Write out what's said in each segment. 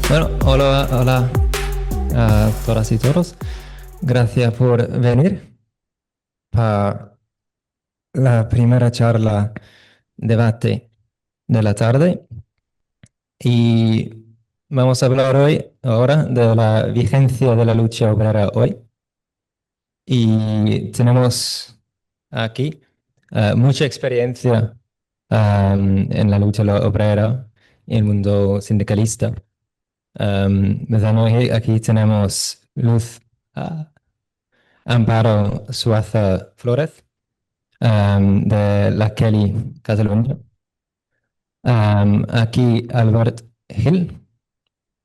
Bueno, hola, hola a todas y todos. Gracias por venir para la primera charla debate de la tarde. Y vamos a hablar hoy, ahora, de la vigencia de la lucha obrera hoy. Y tenemos aquí mucha experiencia en la lucha obrera y el mundo sindicalista. Aquí tenemos Luz ah, Amparo Suaza Flores, de la Kelly, Cataluña. Aquí Albert Gil,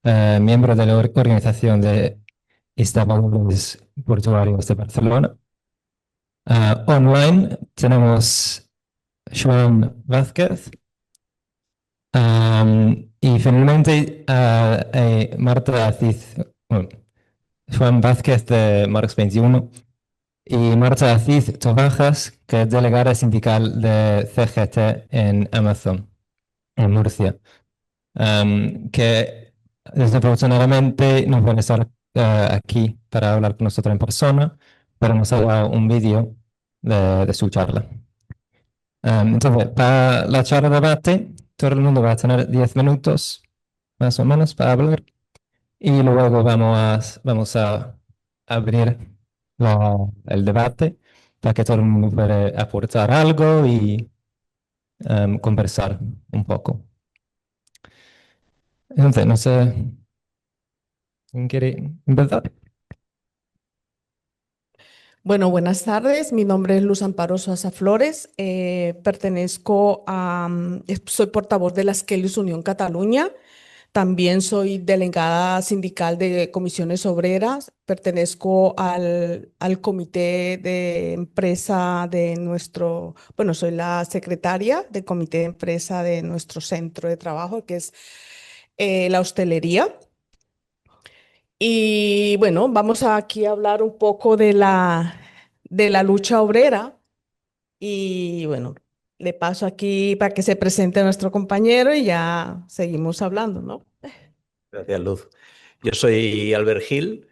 miembro de la Organización de Estibadores Portuarios de Barcelona. Online tenemos Joan Vázquez. Y finalmente Marta Aziz, bueno, Joan Vázquez de Marx 21 y Marta Aziz Tobajas, que es delegada sindical de CGT en Amazon, en Murcia, que desafortunadamente no puede estar aquí para hablar con nosotros en persona, pero nos ha dado un vídeo de su charla. Entonces, para la charla de debate, todo el mundo va a tener 10 minutos, más o menos, para hablar, y luego vamos a abrir el debate para que todo el mundo pueda aportar algo y conversar un poco. Entonces, no sé, ¿quién quiere empezar? Bueno, buenas tardes. Mi nombre es Luz Amparo Sosa Flores. Pertenezco soy portavoz de las Kellys Unión Cataluña. También soy delegada sindical de comisiones obreras. Pertenezco al comité de empresa de bueno, soy la secretaria del comité de empresa de nuestro centro de trabajo, que es la hostelería. Y bueno, vamos aquí a hablar un poco de la lucha obrera. Y bueno, le paso aquí para que se presente nuestro compañero y ya seguimos hablando, ¿no? Gracias, Luz. Yo soy Albert Gil,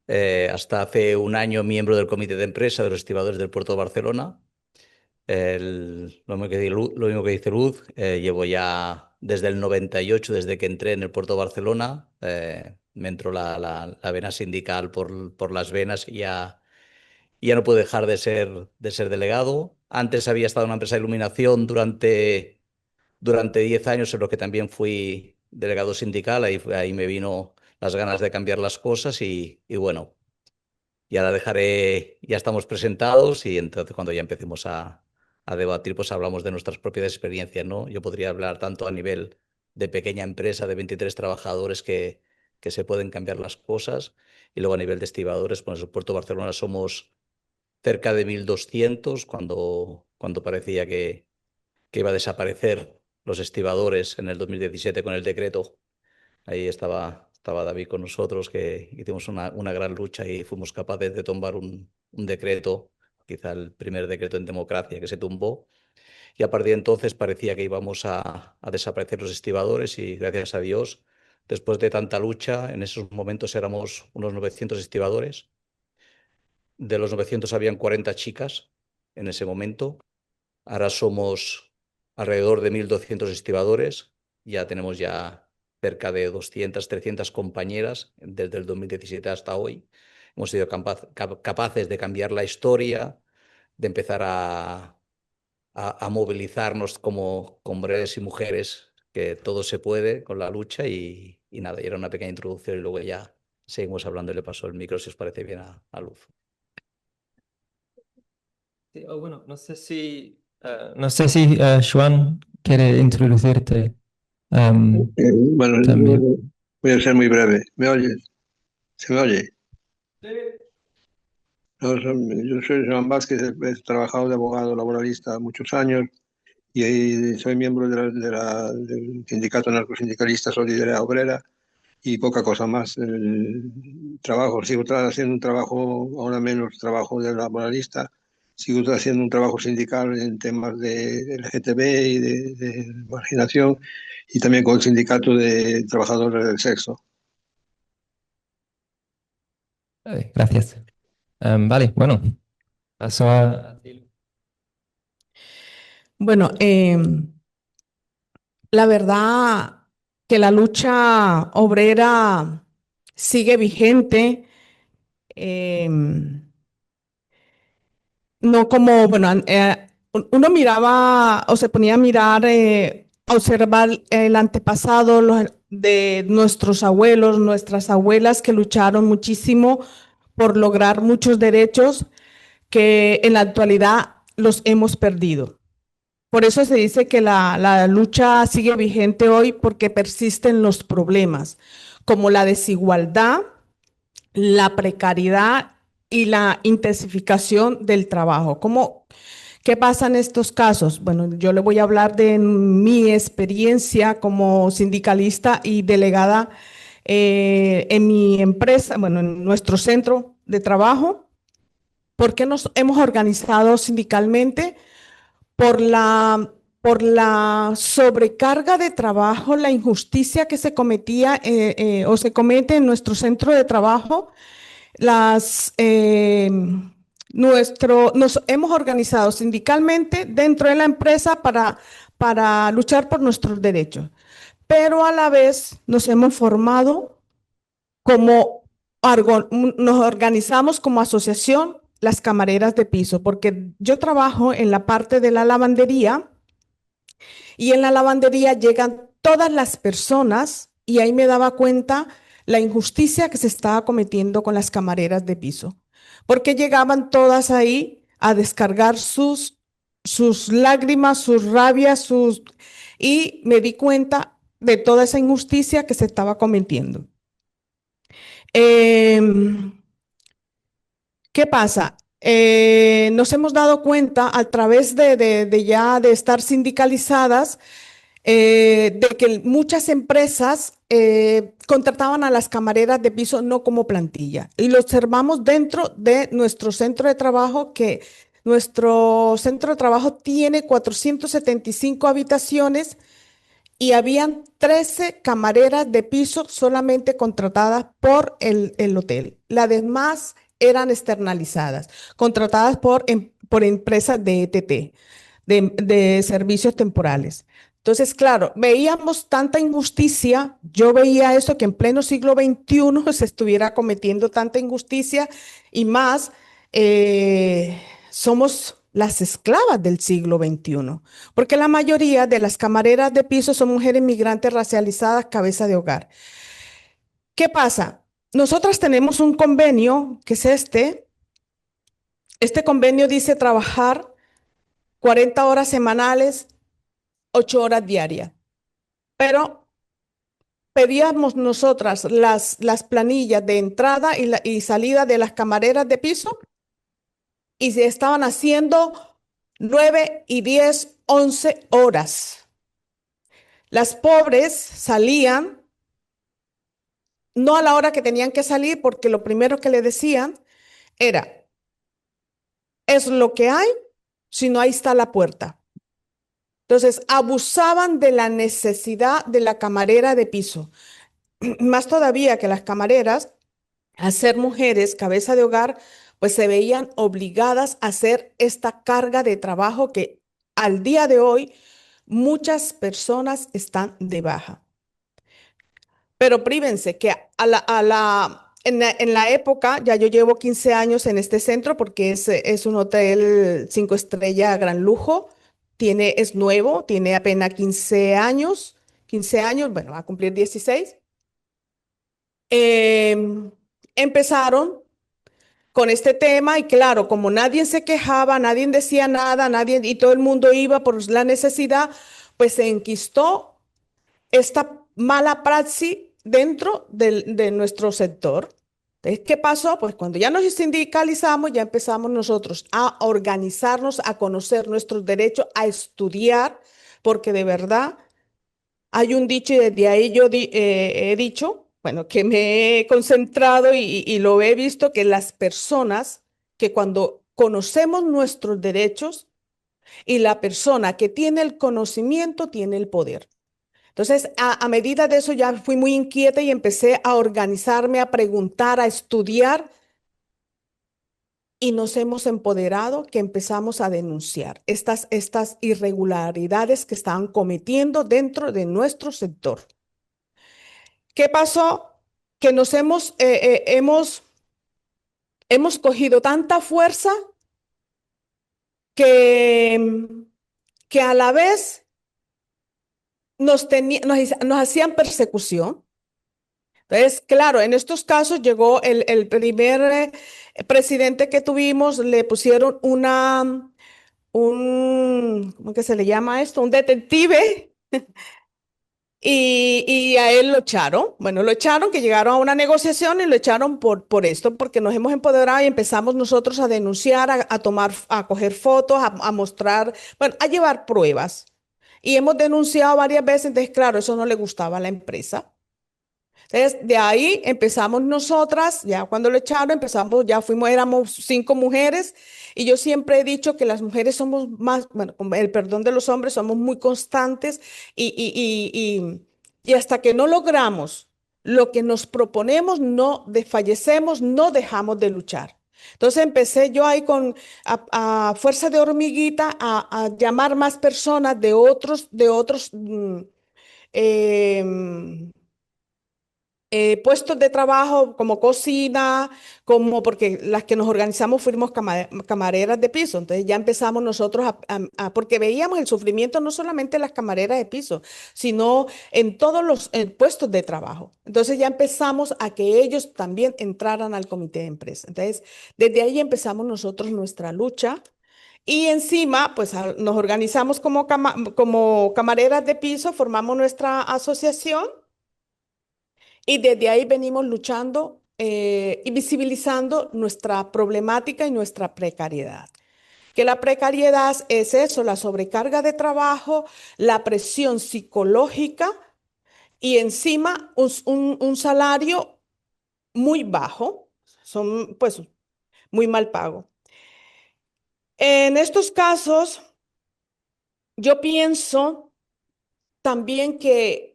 hasta hace un año miembro del comité de empresa de los estibadores del puerto de Barcelona. Lo mismo que dice Luz, llevo ya desde el 98, desde que entré en el puerto de Barcelona, me entró la vena sindical por las venas y ya no puedo dejar de ser delegado. Antes había estado en una empresa de iluminación durante 10 años, en los que también fui delegado sindical. Ahí me vino las ganas de cambiar las cosas y bueno, ya la dejaré, ya estamos presentados y entonces cuando ya empecemos a debatir, pues hablamos de nuestras propias experiencias, ¿no? Yo podría hablar tanto a nivel de pequeña empresa de 23 trabajadores que se pueden cambiar las cosas y luego a nivel de estibadores, pues en el Puerto de Barcelona somos cerca de 1.200 cuando parecía que iba a desaparecer los estibadores en el 2017 con el decreto. Ahí estaba David con nosotros, que hicimos una gran lucha y fuimos capaces de tumbar un decreto, quizá el primer decreto en democracia que se tumbó. Y a partir de entonces parecía que íbamos a desaparecer los estibadores y gracias a Dios, después de tanta lucha, en esos momentos éramos unos 900 estibadores. De los 900 habían 40 chicas en ese momento. Ahora somos alrededor de 1.200 estibadores. Ya tenemos ya cerca de 200, 300 compañeras desde el 2017 hasta hoy. Hemos sido capaces de cambiar la historia, de empezar a movilizarnos como hombres y mujeres, que todo se puede con la lucha y nada, y era una pequeña introducción y luego ya seguimos hablando y le paso el micro si os parece bien a Luz. Sí, bueno, no sé si Joan quiere introducirte Bueno, también. voy a ser muy breve. ¿Me oyes? ¿Se me oye? No, yo soy Joan Vázquez, he trabajado de abogado laboralista muchos años y ahí soy miembro del sindicato narcosindicalista Solidaridad Obrera y poca cosa más. El trabajo, sigo haciendo un trabajo, ahora menos trabajo de laboralista sigo haciendo un trabajo sindical en temas de LGTB y de marginación, y también con el sindicato de trabajadores del sexo. Gracias. Vale, bueno, paso a ti. Bueno, la verdad que la lucha obrera sigue vigente. em, no como, bueno, uno miraba o se ponía a mirar, a observar el antepasado de nuestros abuelos, nuestras abuelas que lucharon muchísimo por lograr muchos derechos que en la actualidad los hemos perdido. Por eso se dice que la lucha sigue vigente hoy porque persisten los problemas, como la desigualdad, la precariedad y la intensificación del trabajo. ¿Qué pasa en estos casos? Bueno, yo le voy a hablar de mi experiencia como sindicalista y delegada en mi empresa, bueno, en nuestro centro de trabajo. ¿Por qué nos hemos organizado sindicalmente? Por la sobrecarga de trabajo, la injusticia que se cometía o se comete en nuestro centro de trabajo. Las, nos hemos organizado sindicalmente dentro de la empresa para luchar por nuestros derechos, pero a la vez nos hemos formado como, nos organizamos como asociación las camareras de piso, porque yo trabajo en la parte de la lavandería y en la lavandería llegan todas las personas y ahí me daba cuenta la injusticia que se estaba cometiendo con las camareras de piso, porque llegaban todas ahí a descargar sus lágrimas, sus rabias, y me di cuenta de toda esa injusticia que se estaba cometiendo. Em, ¿Qué pasa? Nos hemos dado cuenta a través de ya de estar sindicalizadas, de que muchas empresas contrataban a las camareras de piso no como plantilla. Y lo observamos dentro de nuestro centro de trabajo, que nuestro centro de trabajo tiene 475 habitaciones y habían 13 camareras de piso solamente contratadas por el hotel. Las demás eran externalizadas, contratadas por empresas de ETT, de servicios temporales. Entonces, claro, veíamos tanta injusticia, yo veía eso, que en pleno siglo XXI se estuviera cometiendo tanta injusticia y más, somos las esclavas del siglo XXI, porque la mayoría de las camareras de piso son mujeres migrantes racializadas, cabeza de hogar. ¿Qué pasa? Nosotras tenemos un convenio, que es este convenio dice trabajar 40 horas semanales, 8 horas diarias, pero pedíamos nosotras las planillas de entrada y salida de las camareras de piso y se estaban haciendo 9 y 10, 11 horas. Las pobres salían no a la hora que tenían que salir, porque lo primero que le decían era, es lo que hay, si no ahí está la puerta. Entonces, abusaban de la necesidad de la camarera de piso. Más todavía que las camareras, al ser mujeres, cabeza de hogar, pues se veían obligadas a hacer esta carga de trabajo que al día de hoy muchas personas están de baja. Pero prívense que en la época, ya yo llevo 15 años en este centro porque es un hotel 5 estrellas gran lujo, es nuevo, tiene apenas 15 años, bueno, va a cumplir 16. Em, Empezaron con este tema y claro, como nadie se quejaba, nadie decía nada, nadie y todo el mundo iba por la necesidad, pues se enquistó esta mala praxis dentro de nuestro sector. Entonces, ¿qué pasó? Pues cuando ya nos sindicalizamos, ya empezamos nosotros a organizarnos, a conocer nuestros derechos, a estudiar, porque de verdad hay un dicho y desde ahí yo he dicho, bueno, que me he concentrado y lo he visto, que las personas que cuando conocemos nuestros derechos y la persona que tiene el conocimiento tiene el poder. Entonces, a medida de eso ya fui muy inquieta y empecé a organizarme, a preguntar, a estudiar y nos hemos empoderado que empezamos a denunciar estas irregularidades que estaban cometiendo dentro de nuestro sector. ¿Qué pasó? Que hemos cogido tanta fuerza que, que a la vez nos hacían persecución. Entonces, claro, en estos casos llegó el primer presidente que tuvimos, le pusieron ¿cómo que se le llama esto? Un detective. Y a él lo echaron. Bueno, lo echaron, que llegaron a una negociación y lo echaron por esto, porque nos hemos empoderado y empezamos nosotros a denunciar, a coger fotos, a mostrar, bueno, a llevar pruebas. Y hemos denunciado varias veces, entonces, claro, eso no le gustaba a la empresa. Entonces, de ahí empezamos nosotras, ya cuando lo echaron, éramos 5 mujeres, y yo siempre he dicho que las mujeres somos más, bueno, con el perdón de los hombres, somos muy constantes y hasta que no logramos lo que nos proponemos, no desfallecemos, no dejamos de luchar. Entonces empecé yo ahí a fuerza de hormiguita a llamar más personas em, puestos de trabajo como cocina, porque las que nos organizamos fuimos camareras de piso. Entonces ya empezamos nosotros porque veíamos el sufrimiento no solamente en las camareras de piso, sino en todos los puestos de trabajo. Entonces ya empezamos a que ellos también entraran al comité de empresa. Entonces, desde ahí empezamos nosotros nuestra lucha. Y encima, pues nos organizamos como camareras de piso, formamos nuestra asociación y desde ahí venimos luchando y visibilizando nuestra problemática y nuestra precariedad. Que la precariedad es eso, la sobrecarga de trabajo, la presión psicológica y encima un salario muy bajo, son pues muy mal pago. En estos casos, yo pienso también que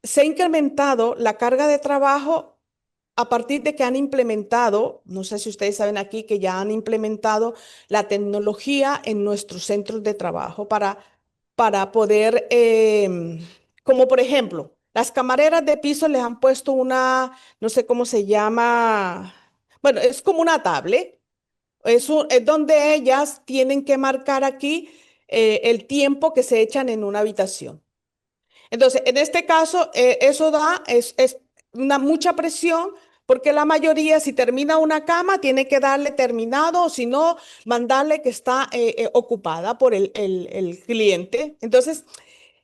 se ha incrementado la carga de trabajo a partir de que han implementado, no sé si ustedes saben aquí, que ya han implementado la tecnología en nuestros centros de trabajo para poder, como por ejemplo, las camareras de piso les han puesto no sé cómo se llama, bueno, es como una tablet, es donde ellas tienen que marcar aquí el tiempo que se echan en una habitación. Entonces, en este caso, eso es mucha presión porque la mayoría, si termina una cama, tiene que darle terminado o si no, mandarle que está ocupada por el cliente. Entonces,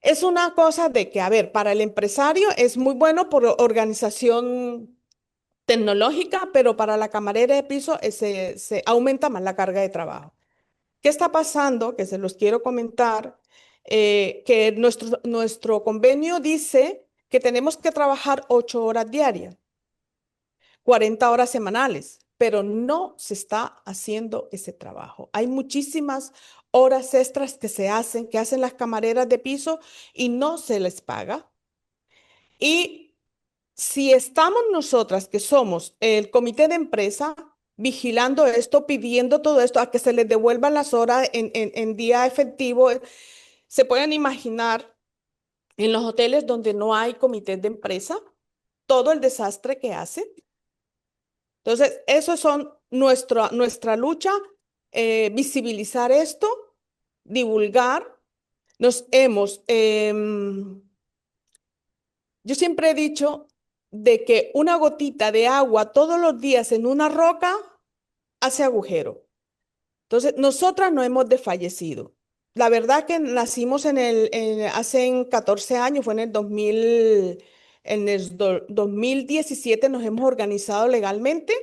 es una cosa de que, a ver, para el empresario es muy bueno por organización tecnológica, pero para la camarera de piso se aumenta más la carga de trabajo. ¿Qué está pasando? Que se los quiero comentar, que nuestro convenio dice que tenemos que trabajar 8 horas diarias, 40 horas semanales, pero no se está haciendo ese trabajo. Hay muchísimas horas extras que hacen las camareras de piso y no se les paga. Y si estamos nosotras, que somos el comité de empresa, vigilando esto, pidiendo todo esto, a que se les devuelvan las horas en día efectivo, se pueden imaginar en los hoteles donde no hay comité de empresa, todo el desastre que hacen. Entonces, eso son nuestra lucha, visibilizar esto, divulgar. Yo siempre he dicho de que una gotita de agua todos los días en una roca hace agujero. Entonces, nosotras no hemos desfallecido. La verdad que nacimos hace 14 años, fue en el 2017 nos hemos organizado legalmente.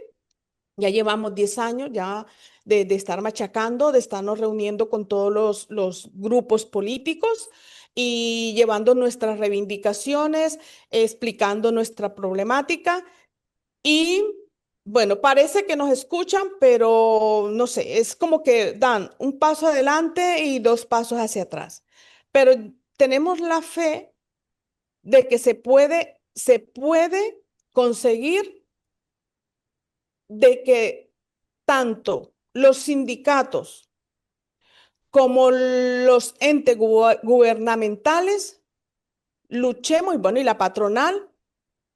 Ya llevamos 10 años ya de estar machacando, de estarnos reuniendo con todos los grupos políticos y llevando nuestras reivindicaciones, explicando nuestra problemática y Bueno, parece que nos escuchan, pero no sé, es como que dan un paso adelante y dos pasos hacia atrás. Pero tenemos la fe de que se puede conseguir de que tanto los sindicatos como los entes gubernamentales luchemos, y bueno, y la patronal,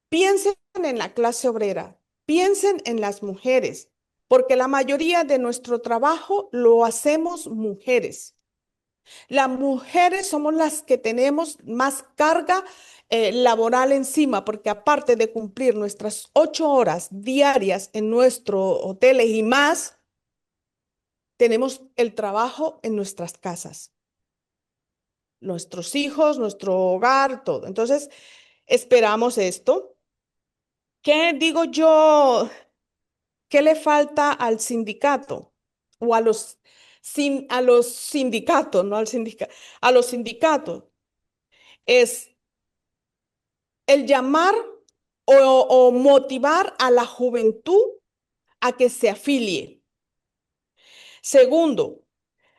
piensen en la clase obrera, piensen en las mujeres, porque la mayoría de nuestro trabajo lo hacemos mujeres. Las mujeres somos las que tenemos más carga laboral encima, porque aparte de cumplir nuestras 8 horas diarias en nuestros hoteles y más, tenemos el trabajo en nuestras casas, nuestros hijos, nuestro hogar, todo. Entonces, esperamos esto. ¿Qué digo yo? ¿Qué le falta al sindicato o a los sindicatos, no al sindicato, a los sindicatos? Es el llamar o motivar a la juventud a que se afilie. Segundo,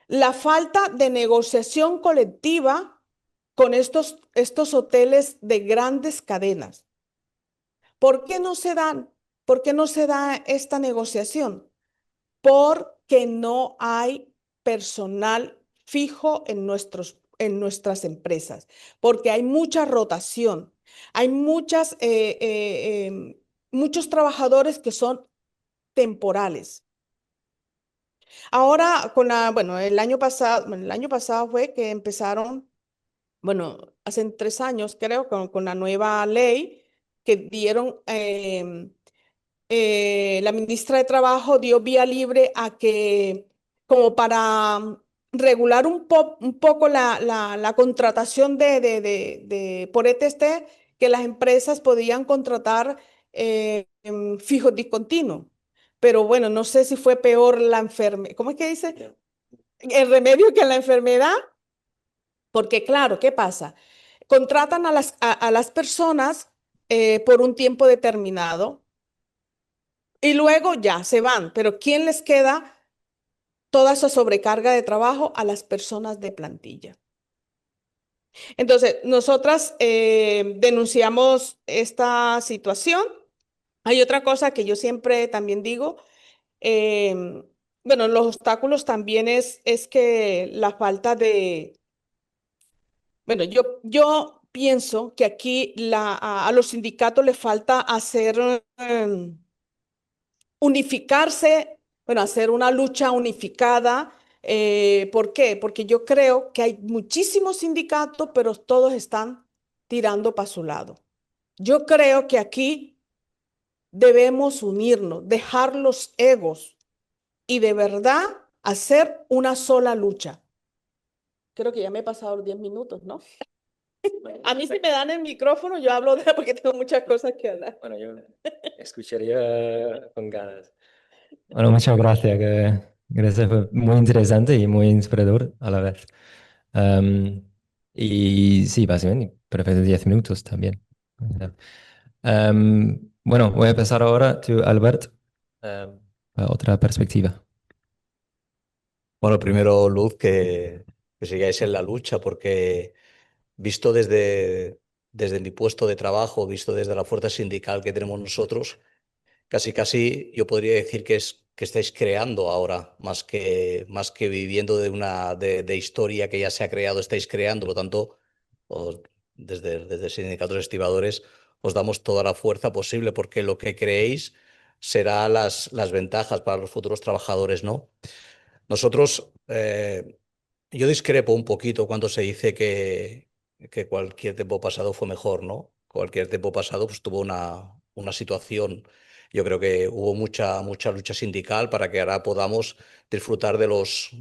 la falta de negociación colectiva con estos hoteles de grandes cadenas. ¿Por qué no se dan? ¿Por qué no se da esta negociación? Porque no hay personal fijo en nuestras empresas, porque hay mucha rotación, hay muchos trabajadores que son temporales. Ahora, bueno, el año pasado fue que empezaron, bueno, hace 3 años creo, con la nueva ley que dieron, la ministra de Trabajo dio vía libre a que, como para regular un poco la contratación por ETT, que las empresas podían contratar fijos discontinuos. Pero bueno, no sé si fue peor la enfermedad. ¿Cómo es que dice? El remedio que la enfermedad. Porque claro, ¿qué pasa? Contratan a las personas por un tiempo determinado y luego ya se van, pero ¿quién les queda toda esa sobrecarga de trabajo? A las personas de plantilla. Entonces, nosotras denunciamos esta situación. Hay otra cosa que yo siempre también digo, em, bueno, los obstáculos también es que la falta de, bueno, yo pienso que aquí a los sindicatos les falta hacer, unificarse, bueno, hacer una lucha unificada. ¿Por qué? Porque yo creo que hay muchísimos sindicatos, pero todos están tirando para su lado. Yo creo que aquí debemos unirnos, dejar los egos y de verdad hacer una sola lucha. Creo que ya me he pasado los 10 minutos, ¿no? A mí si me dan el micrófono, yo hablo porque tengo muchas cosas que hablar. Bueno, yo escucharía con ganas. Bueno, muchas gracias. Gracias, fue muy interesante y muy inspirador a la vez. Em, y sí, básicamente, perfecto, 10 minutos también. Bueno, voy a empezar ahora, tú, Albert, a otra perspectiva. Bueno, primero, Luz, que sigáis en la lucha, porque visto desde mi puesto de trabajo, visto desde la fuerza sindical que tenemos nosotros, casi casi yo podría decir que estáis creando ahora, más que viviendo de historia que ya se ha creado, estáis creando. Por lo tanto, desde Sindicatos Estibadores os damos toda la fuerza posible, porque lo que creéis será las ventajas para los futuros trabajadores, ¿no? Nosotros, yo discrepo un poquito cuando se dice que cualquier tiempo pasado fue mejor, ¿no? Cualquier tiempo pasado pues, tuvo una situación. Yo creo que hubo mucha lucha sindical para que ahora podamos disfrutar de los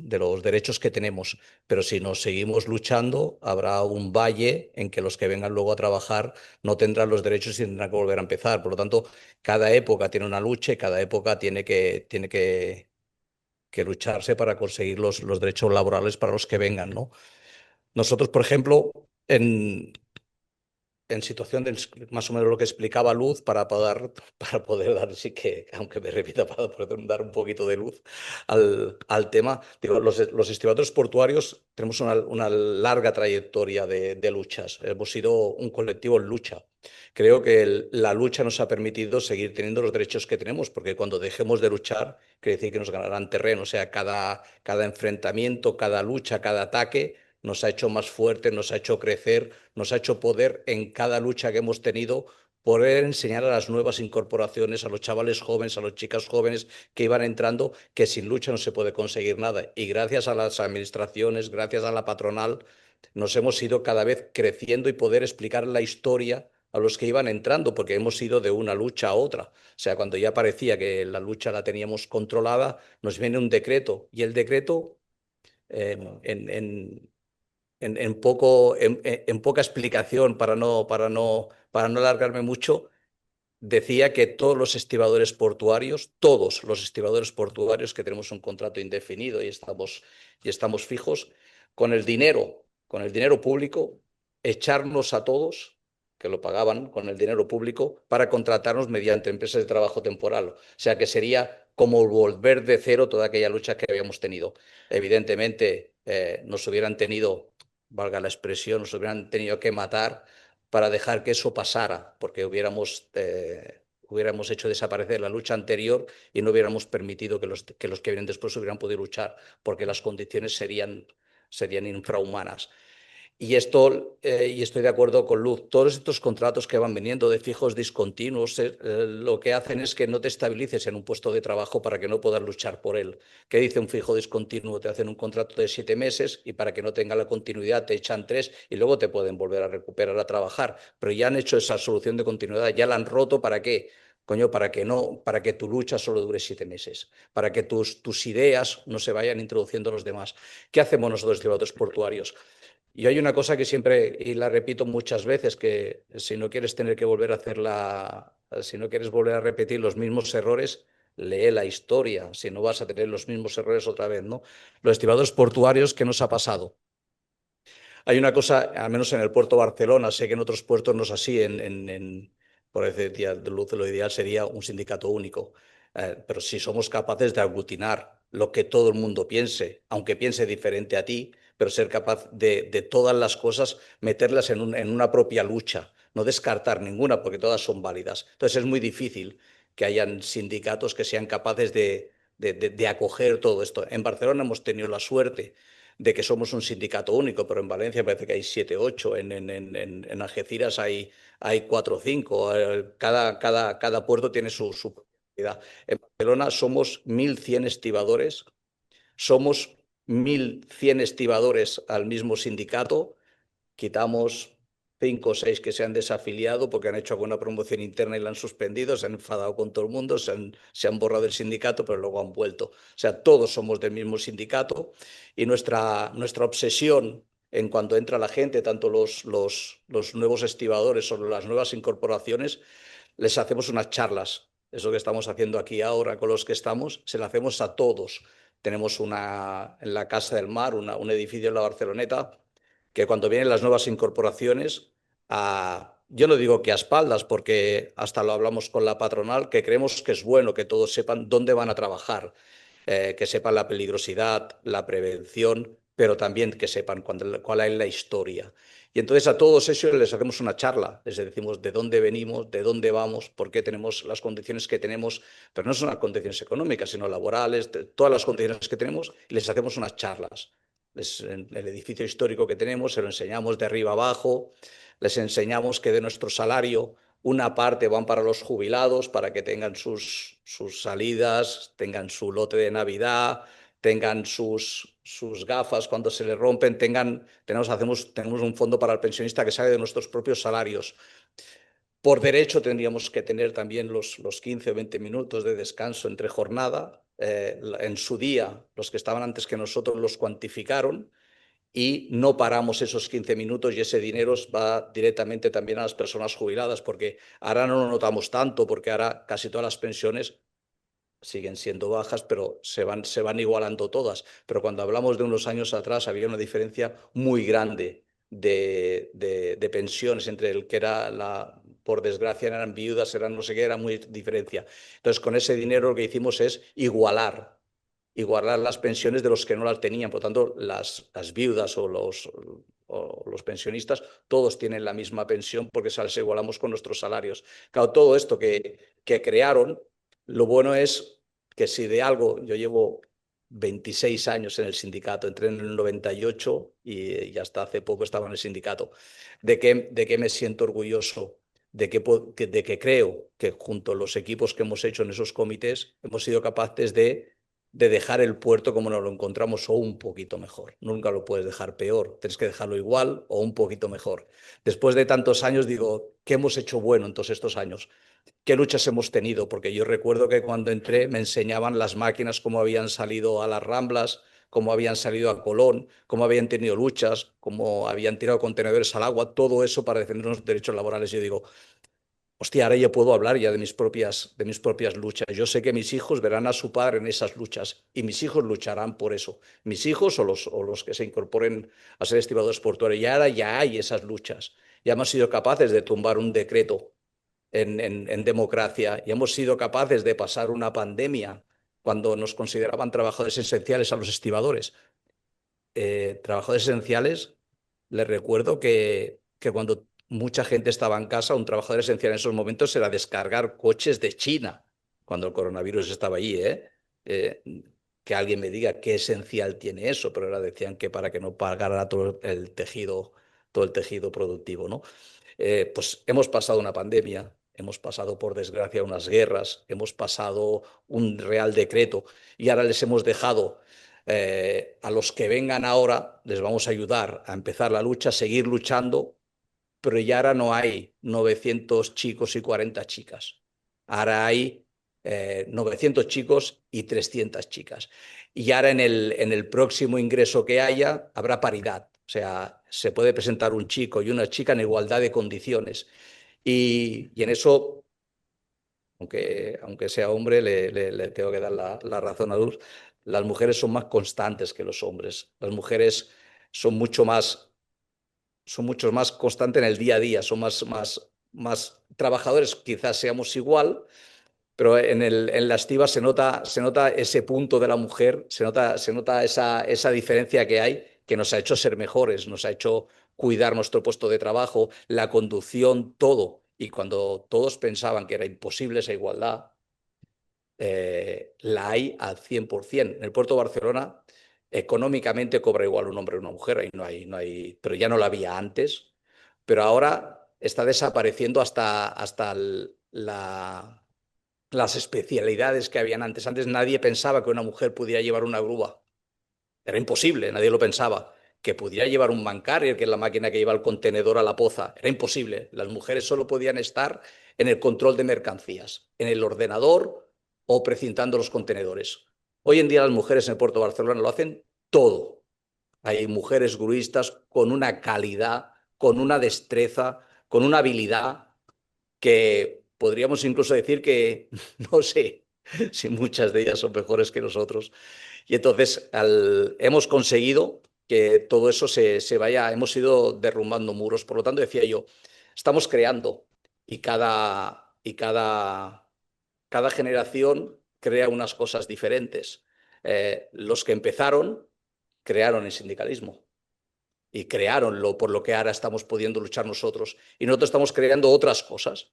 derechos que tenemos. Pero si nos seguimos luchando, habrá un valle en que los que vengan luego a trabajar no tendrán los derechos y tendrán que volver a empezar. Por lo tanto, cada época tiene una lucha y cada época tiene que lucharse para conseguir los derechos laborales para los que vengan, ¿no? Nosotros, por ejemplo, en situación de más o menos lo que explicaba Luz para poder dar, sí que, aunque me repita, para poder dar un poquito de luz al tema. Digo, los estibadores portuarios tenemos una larga trayectoria de luchas. Hemos sido un colectivo en lucha. Creo que la lucha nos ha permitido seguir teniendo los derechos que tenemos, porque cuando dejemos de luchar, quiere decir que nos ganarán terreno. O sea, cada enfrentamiento, cada lucha, cada ataque nos ha hecho más fuertes, nos ha hecho crecer, nos ha hecho poder en cada lucha que hemos tenido, poder enseñar a las nuevas incorporaciones, a los chavales jóvenes, a las chicas jóvenes que iban entrando, que sin lucha no se puede conseguir nada. Y gracias a las administraciones, gracias a la patronal, nos hemos ido cada vez creciendo y poder explicar la historia a los que iban entrando, porque hemos ido de una lucha a otra. O sea, cuando ya parecía que la lucha la teníamos controlada, nos viene un decreto y el decreto en, en poca explicación para no alargarme mucho, decía que todos los estibadores portuarios que tenemos un contrato indefinido y estamos fijos, con el dinero público, echarnos a todos, que lo pagaban con el dinero público, para contratarnos mediante empresas de trabajo temporal. O sea que sería como volver de cero toda aquella lucha que habíamos tenido. Evidentemente, nos hubieran tenido, valga la expresión, nos hubieran tenido que matar para dejar que eso pasara, porque hubiéramos hecho desaparecer la lucha anterior y no hubiéramos permitido que los que vienen después hubieran podido luchar, porque las condiciones serían infrahumanas. Y estoy de acuerdo con Luz, todos estos contratos que van viniendo de fijos discontinuos, lo que hacen es que no te estabilices en un puesto de trabajo para que no puedas luchar por él. ¿Qué dice un fijo discontinuo? Te hacen un contrato de 7 meses y para que no tenga la continuidad te echan 3 y luego te pueden volver a recuperar a trabajar. Pero ya han hecho esa solución de continuidad, ya la han roto. ¿Para qué? Coño, para que tu lucha solo dure 7 meses, para que tus ideas no se vayan introduciendo a los demás. ¿Qué hacemos nosotros, estibadores portuarios? Y hay una cosa que siempre, y la repito muchas veces, que si no quieres tener que volver a hacerla, si no quieres volver a repetir los mismos errores, lee la historia, si no vas a tener los mismos errores otra vez, ¿no? Los estibadores portuarios, ¿qué nos ha pasado? Hay una cosa, al menos en el puerto de Barcelona, sé que en otros puertos no es así, por decir, Luz, lo ideal sería un sindicato único. Pero si somos capaces de aglutinar lo que todo el mundo piense, aunque piense diferente a ti, pero ser capaz de todas las cosas, meterlas en una propia lucha, no descartar ninguna, porque todas son válidas. Entonces es muy difícil que hayan sindicatos que sean capaces de acoger todo esto. En Barcelona hemos tenido la suerte de que somos un sindicato único, pero en Valencia parece que hay 7, 8, en Algeciras hay 4 o 5, cada puerto tiene su propiedad. En Barcelona somos 1.100 estibadores, somos 1.100 estibadores al mismo sindicato, quitamos 5 o 6 que se han desafiliado porque han hecho alguna promoción interna y la han suspendido, se han enfadado con todo el mundo, se han borrado del sindicato, pero luego han vuelto. O sea, todos somos del mismo sindicato y nuestra obsesión en cuanto entra la gente, tanto los nuevos estibadores o las nuevas incorporaciones, les hacemos unas charlas. Eso que estamos haciendo aquí ahora con los que estamos, se lo hacemos a todos. Tenemos en la Casa del Mar, un edificio en la Barceloneta, que cuando vienen las nuevas incorporaciones, yo no digo que a espaldas, porque hasta lo hablamos con la patronal, que creemos que es bueno que todos sepan dónde van a trabajar, que sepan la peligrosidad, la prevención, pero también que sepan cuál es la historia. Y entonces a todos ellos les hacemos una charla, les decimos de dónde venimos, de dónde vamos, por qué tenemos las condiciones que tenemos, pero no son las condiciones económicas, sino laborales, todas las condiciones que tenemos, y les hacemos unas charlas. En el edificio histórico que tenemos se lo enseñamos de arriba abajo, les enseñamos que de nuestro salario una parte van para los jubilados, para que tengan sus salidas, tengan su lote de Navidad, tengan sus gafas cuando se les rompen, tenemos un fondo para el pensionista que sale de nuestros propios salarios. Por derecho tendríamos que tener también los 15 o 20 minutos de descanso entre jornada. En su día, los que estaban antes que nosotros los cuantificaron y no paramos esos 15 minutos y ese dinero va directamente también a las personas jubiladas, porque ahora no lo notamos tanto, porque ahora casi todas las pensiones siguen siendo bajas, pero se van igualando todas. Pero cuando hablamos de unos años atrás había una diferencia muy grande de pensiones entre el que era por desgracia eran viudas, eran no sé qué, era muy diferencia. Entonces, con ese dinero lo que hicimos es igualar las pensiones de los que no las tenían. Por lo tanto, las viudas o los pensionistas, todos tienen la misma pensión porque se las igualamos con nuestros salarios. Claro, todo esto que crearon, lo bueno es que si de algo yo llevo 26 años en el sindicato, entré en el 98 y hasta hace poco estaba en el sindicato. ¿De qué me siento orgulloso? De que creo que junto a los equipos que hemos hecho en esos comités hemos sido capaces de dejar el puerto como nos lo encontramos o un poquito mejor. Nunca lo puedes dejar peor, tienes que dejarlo igual o un poquito mejor. Después de tantos años digo, ¿qué hemos hecho bueno en todos estos años? ¿Qué luchas hemos tenido? Porque yo recuerdo que cuando entré me enseñaban las máquinas cómo habían salido a las Ramblas, cómo habían salido a Colón, cómo habían tenido luchas, cómo habían tirado contenedores al agua, todo eso para defender los derechos laborales. Yo digo, hostia, ahora ya puedo hablar ya de mis propias luchas. Yo sé que mis hijos verán a su padre en esas luchas y mis hijos lucharán por eso. Mis hijos o los que se incorporen a ser estibadores portuarios. Y ahora ya hay esas luchas. Ya hemos sido capaces de tumbar un decreto en democracia y hemos sido capaces de pasar una pandemia cuando nos consideraban trabajadores esenciales a los estibadores. Trabajadores esenciales, les recuerdo que cuando mucha gente estaba en casa, un trabajador esencial en esos momentos era descargar coches de China, cuando el coronavirus estaba allí, ¿eh? Eh, que alguien me diga qué esencial tiene eso, pero ahora decían que para que no pagara todo el tejido productivo, ¿no? Pues hemos pasado una pandemia, hemos pasado por desgracia unas guerras, hemos pasado un real decreto y ahora les hemos dejado a los que vengan ahora, les vamos a ayudar a empezar la lucha, a seguir luchando, pero ya ahora no hay 900 chicos y 40 chicas. Ahora hay 900 chicos y 300 chicas. Y ahora en el próximo ingreso que haya, habrá paridad. O sea, se puede presentar un chico y una chica en igualdad de condiciones. Y en eso, aunque sea hombre, le tengo que dar la razón a Luz. Las mujeres son más constantes que los hombres. Las mujeres son mucho más constantes en el día a día, son más trabajadores, quizás seamos igual, pero en la estiba se nota ese punto de la mujer, se nota esa diferencia que hay, que nos ha hecho ser mejores, nos ha hecho cuidar nuestro puesto de trabajo, la conducción, todo. Y cuando todos pensaban que era imposible esa igualdad, la hay al 100%. En el puerto de Barcelona, económicamente cobra igual un hombre o una mujer, ahí no hay, pero ya no la había antes, pero ahora está desapareciendo hasta las especialidades que habían antes. Antes nadie pensaba que una mujer pudiera llevar una grúa. Era imposible, nadie lo pensaba. Que pudiera llevar un Mancarrier, que es la máquina que lleva el contenedor a la poza. Era imposible. Las mujeres solo podían estar en el control de mercancías, en el ordenador o precintando los contenedores. Hoy en día las mujeres en el puerto de Barcelona lo hacen todo. Hay mujeres gruistas con una calidad, con una destreza, con una habilidad que podríamos incluso decir que no sé si muchas de ellas son mejores que nosotros. Y entonces hemos conseguido que todo eso se vaya, hemos ido derrumbando muros. Por lo tanto, decía yo, estamos creando y cada generación crea unas cosas diferentes. Los que empezaron crearon el sindicalismo y crearon por lo que ahora estamos pudiendo luchar nosotros. Y nosotros estamos creando otras cosas,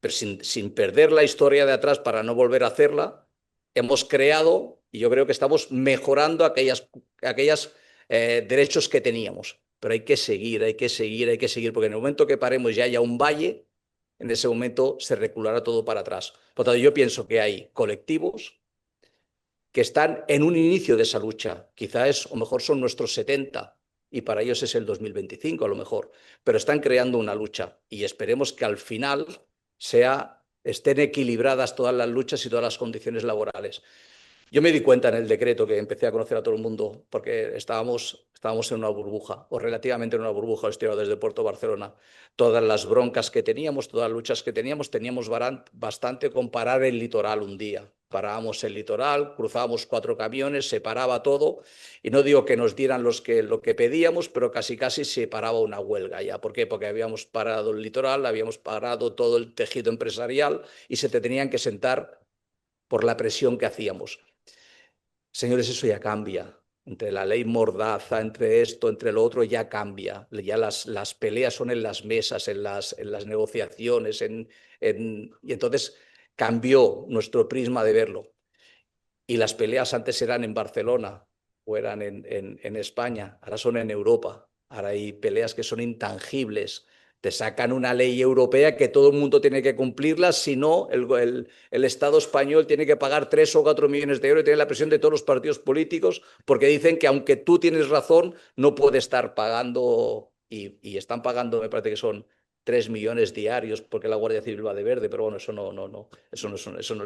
pero sin perder la historia de atrás para no volver a hacerla, hemos creado y yo creo que estamos mejorando aquellos derechos que teníamos. Pero hay que seguir, porque en el momento que paremos y haya un valle, en ese momento se reculará todo para atrás. Por lo tanto, yo pienso que hay colectivos que están en un inicio de esa lucha. Quizás, o mejor son nuestros 70, y para ellos es el 2025 a lo mejor, pero están creando una lucha y esperemos que al final estén equilibradas todas las luchas y todas las condiciones laborales. Yo me di cuenta en el decreto que empecé a conocer a todo el mundo porque estábamos en una burbuja, o relativamente en una burbuja, estoy desde Puerto Barcelona. Todas las broncas que teníamos, todas las luchas que teníamos bastante con parar el litoral un día. parábamos el litoral, cruzábamos 4 camiones, se paraba todo, y no digo que nos dieran lo que pedíamos, pero casi se paraba una huelga ya. ¿Por qué? Porque habíamos parado el litoral, habíamos parado todo el tejido empresarial y se te tenían que sentar por la presión que hacíamos. Señores, eso ya cambia. Entre la ley Mordaza, entre esto, entre lo otro, ya cambia. Ya las peleas son en las mesas, en las negociaciones, y entonces cambió nuestro prisma de verlo. Y las peleas antes eran en Barcelona o eran en España, ahora son en Europa. Ahora hay peleas que son intangibles. Te sacan una ley europea que todo el mundo tiene que cumplirla, si no, el Estado español tiene que pagar 3 o 4 millones de euros y tiene la presión de todos los partidos políticos porque dicen que aunque tú tienes razón, no puede estar pagando, y están pagando, me parece que son 3 millones diarios porque la Guardia Civil va de verde, pero bueno, eso no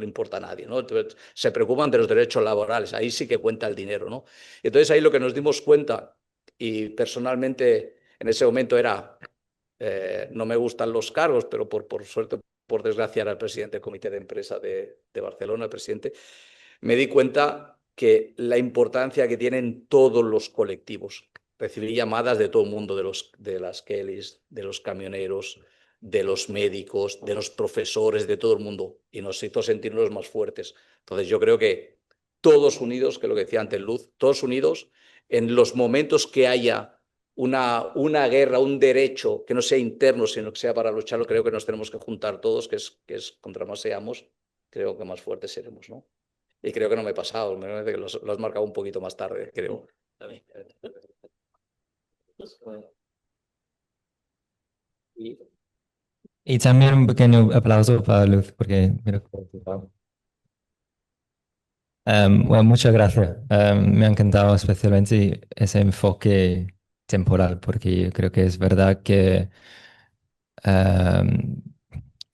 le importa a nadie, ¿no? Entonces, se preocupan de los derechos laborales, ahí sí que cuenta el dinero, ¿no? Entonces ahí lo que nos dimos cuenta, y personalmente en ese momento era... no me gustan los cargos, pero por suerte, por desgracia, era el presidente del comité de empresa de Barcelona, el presidente. Me di cuenta que la importancia que tienen todos los colectivos. Recibí llamadas de todo el mundo, de las Kellys, de los camioneros, de los médicos, de los profesores, de todo el mundo, y nos hizo sentirnos más fuertes. Entonces yo creo que todos unidos, que es lo que decía antes Luz, todos unidos, en los momentos que haya una guerra, un derecho que no sea interno, sino que sea para lucharlo, creo que nos tenemos que juntar todos, que es contra más seamos, creo que más fuertes seremos, ¿no? Y creo que no me he pasado, me parece que lo has marcado un poquito más tarde, creo. Y también un pequeño aplauso para Luz, porque mira bueno, muchas gracias. Me ha encantado especialmente ese enfoque temporal, porque yo creo que es verdad em,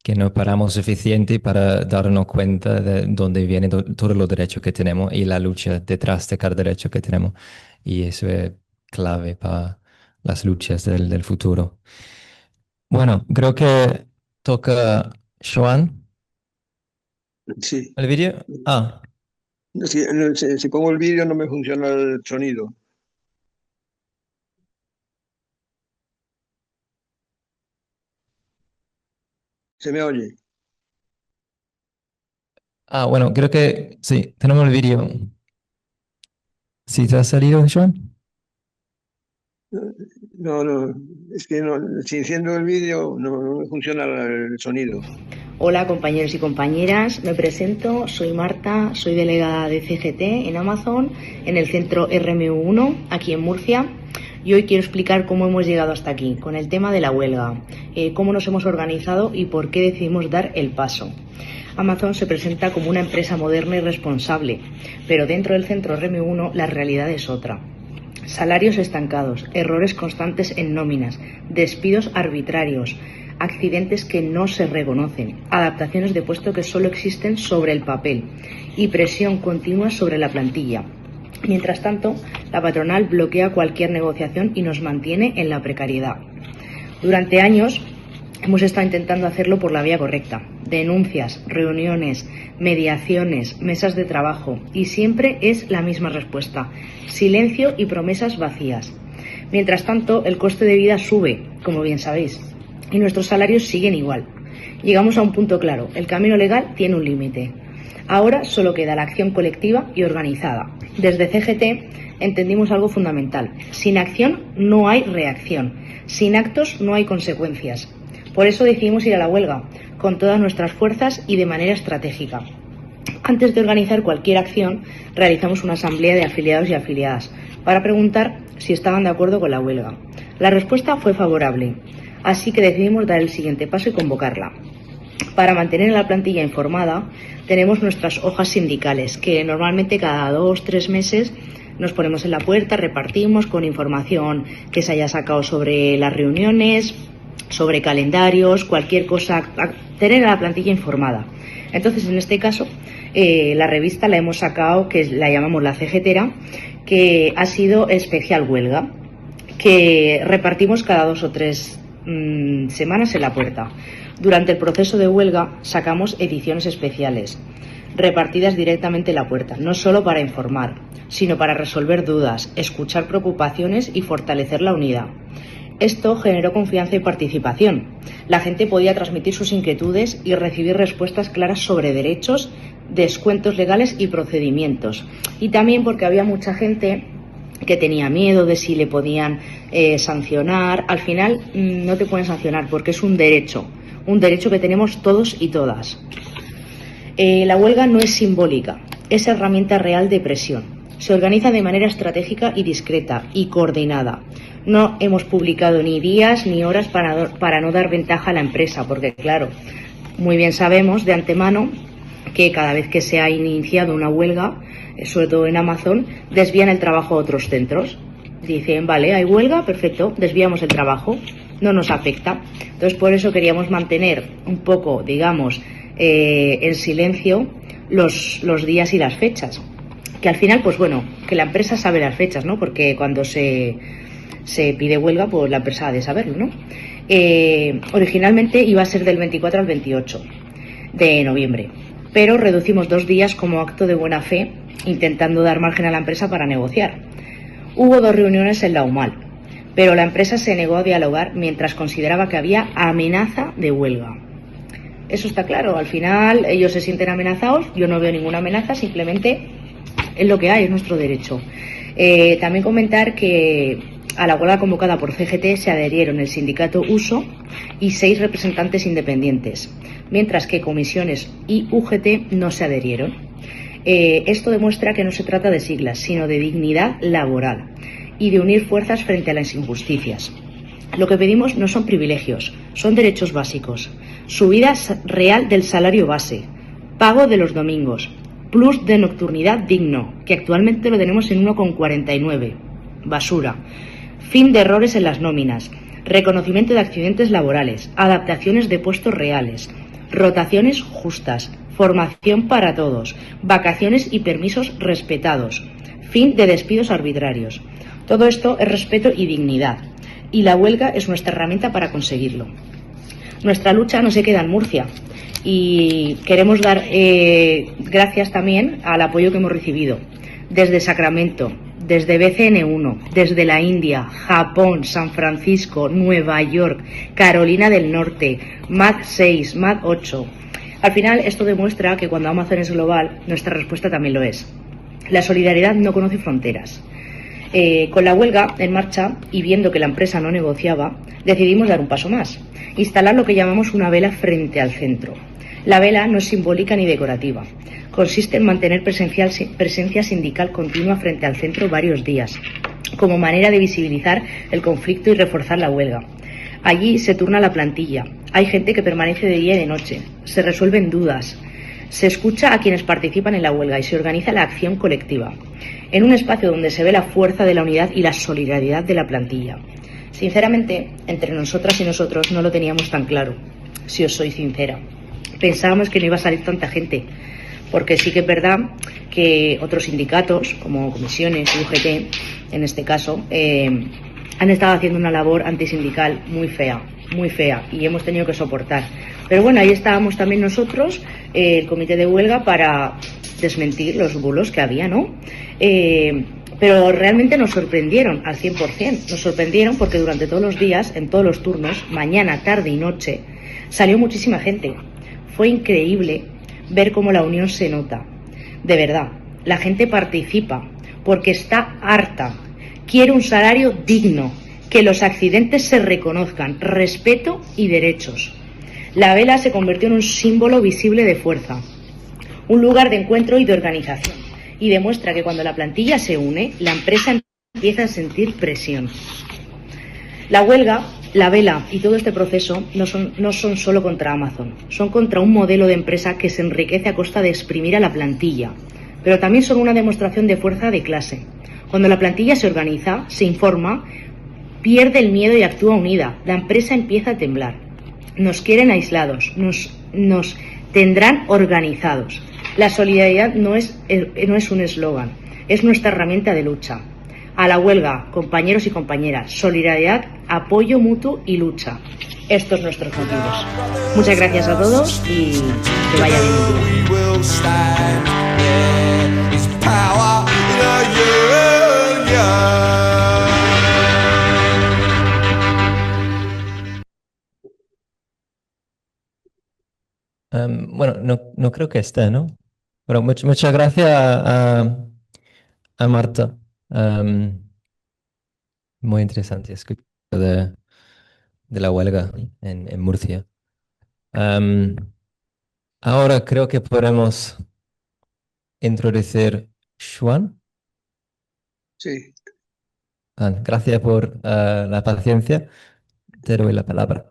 que no paramos suficiente para darnos cuenta de dónde viene todos los derechos que tenemos y la lucha detrás de cada derecho que tenemos. Y eso es clave para las luchas del futuro. Bueno, creo que toca Joan. Sí. ¿El vídeo? Ah. Si pongo el vídeo no me funciona el sonido. ¿Se me oye? Ah, bueno, creo que sí, tenemos el vídeo. ¿Sí te ha salido, Joan? No, es que si enciendo el vídeo no me funciona el sonido. Hola compañeros y compañeras, me presento, soy Marta, soy delegada de CGT en Amazon, en el centro RMU1, aquí en Murcia, y hoy quiero explicar cómo hemos llegado hasta aquí, con el tema de la huelga, cómo nos hemos organizado y por qué decidimos dar el paso. Amazon se presenta como una empresa moderna y responsable, pero dentro del centro RMU1 la realidad es otra. Salarios estancados, errores constantes en nóminas, despidos arbitrarios, accidentes que no se reconocen, adaptaciones de puesto que solo existen sobre el papel y presión continua sobre la plantilla. Mientras tanto, la patronal bloquea cualquier negociación y nos mantiene en la precariedad. Durante años hemos estado intentando hacerlo por la vía correcta. Denuncias, reuniones, mediaciones, mesas de trabajo, y siempre es la misma respuesta: silencio y promesas vacías. Mientras tanto, el coste de vida sube, como bien sabéis, y nuestros salarios siguen igual. Llegamos a un punto claro: el camino legal tiene un límite. Ahora solo queda la acción colectiva y organizada. Desde CGT entendimos algo fundamental: sin acción no hay reacción, sin actos no hay consecuencias. Por eso decidimos ir a la huelga, con todas nuestras fuerzas y de manera estratégica. Antes de organizar cualquier acción, realizamos una asamblea de afiliados y afiliadas para preguntar si estaban de acuerdo con la huelga. La respuesta fue favorable, así que decidimos dar el siguiente paso y convocarla. Para mantener a la plantilla informada, tenemos nuestras hojas sindicales, que normalmente cada 2 o 3 meses nos ponemos en la puerta, repartimos con información que se haya sacado sobre las reuniones, sobre calendarios, cualquier cosa, tener a la plantilla informada. Entonces, en este caso, la revista la hemos sacado, que la llamamos La CGTera, que ha sido especial huelga, que repartimos cada 2 o 3 semanas en la puerta. Durante el proceso de huelga sacamos ediciones especiales. repartidas directamente en la puerta, no solo para informar, sino para resolver dudas, escuchar preocupaciones y fortalecer la unidad. Esto generó confianza y participación. La gente podía transmitir sus inquietudes y recibir respuestas claras sobre derechos, descuentos legales y procedimientos. Y también porque había mucha gente que tenía miedo de si le podían sancionar. Al final no te pueden sancionar porque es un derecho que tenemos todos y todas. La huelga no es simbólica, es herramienta real de presión. Se organiza de manera estratégica y discreta y coordinada. No hemos publicado ni días ni horas para no dar ventaja a la empresa, porque claro, muy bien sabemos de antemano que cada vez que se ha iniciado una huelga, sobre todo en Amazon, desvían el trabajo a otros centros. Dicen, vale, hay huelga, perfecto, desviamos el trabajo, no nos afecta. Entonces, por eso queríamos mantener un poco, digamos, en silencio los días y las fechas. Que al final, pues bueno, que la empresa sabe las fechas, ¿no? Porque cuando se pide huelga, pues la empresa ha de saberlo, ¿no? Originalmente iba a ser del 24 al 28 de noviembre, pero reducimos 2 días como acto de buena fe, intentando dar margen a la empresa para negociar. Hubo 2 reuniones en la UMAL, pero la empresa se negó a dialogar mientras consideraba que había amenaza de huelga. Eso está claro, al final ellos se sienten amenazados, yo no veo ninguna amenaza, simplemente es lo que hay, es nuestro derecho. También comentar que a la huelga convocada por CGT se adherieron el sindicato USO y 6 representantes independientes, mientras que comisiones y UGT no se adherieron. Esto demuestra que no se trata de siglas, sino de dignidad laboral y de unir fuerzas frente a las injusticias. Lo que pedimos no son privilegios, son derechos básicos. Subida real del salario base, pago de los domingos, plus de nocturnidad digno, que actualmente lo tenemos en 1,49, basura. Fin de errores en las nóminas, reconocimiento de accidentes laborales, adaptaciones de puestos reales, rotaciones justas, formación para todos, vacaciones y permisos respetados, fin de despidos arbitrarios. Todo esto es respeto y dignidad, y la huelga es nuestra herramienta para conseguirlo. Nuestra lucha no se queda en Murcia y queremos dar gracias también al apoyo que hemos recibido desde Sacramento, desde BCN1, desde la India, Japón, San Francisco, Nueva York, Carolina del Norte, MAD 6, MAD 8. Al final esto demuestra que cuando Amazon es global, nuestra respuesta también lo es. La solidaridad no conoce fronteras. Con la huelga en marcha y viendo que la empresa no negociaba, decidimos dar un paso más, instalar lo que llamamos una vela frente al centro. La vela no es simbólica ni decorativa. Consiste en mantener presencia sindical continua frente al centro varios días, como manera de visibilizar el conflicto y reforzar la huelga. Allí se turna la plantilla, hay gente que permanece de día y de noche, se resuelven dudas, se escucha a quienes participan en la huelga y se organiza la acción colectiva, en un espacio donde se ve la fuerza de la unidad y la solidaridad de la plantilla. Sinceramente, entre nosotras y nosotros no lo teníamos tan claro, si os soy sincera. Pensábamos que no iba a salir tanta gente, porque sí que es verdad que otros sindicatos, como comisiones y UGT, en este caso, han estado haciendo una labor antisindical muy fea, y hemos tenido que soportar. Pero bueno, ahí estábamos también nosotros, el comité de huelga, para desmentir los bulos que había, ¿no? Pero realmente nos sorprendieron al 100%. Nos sorprendieron porque durante todos los días, en todos los turnos, mañana, tarde y noche, salió muchísima gente. Fue increíble ver cómo la unión se nota. De verdad, la gente participa porque está harta. Quiere un salario digno, que los accidentes se reconozcan, respeto y derechos. La vela se convirtió en un símbolo visible de fuerza, un lugar de encuentro y de organización, y demuestra que cuando la plantilla se une, la empresa empieza a sentir presión. La huelga, la vela y todo este proceso no son solo contra Amazon, son contra un modelo de empresa que se enriquece a costa de exprimir a la plantilla, pero también son una demostración de fuerza de clase. Cuando la plantilla se organiza, se informa, pierde el miedo y actúa unida, la empresa empieza a temblar. Nos quieren aislados, nos tendrán organizados. La solidaridad no es un eslogan, es nuestra herramienta de lucha. A la huelga, compañeros y compañeras, solidaridad, apoyo mutuo y lucha. estos nuestros motivos. Muchas gracias a todos y que vaya bien el día. Bueno, no creo que esté, ¿no? Pero muchas gracias a Marta. Muy interesante escuchar de la huelga en Murcia. Ahora creo que podemos introducir Xuan. Sí. Gracias por la paciencia. Te doy la palabra.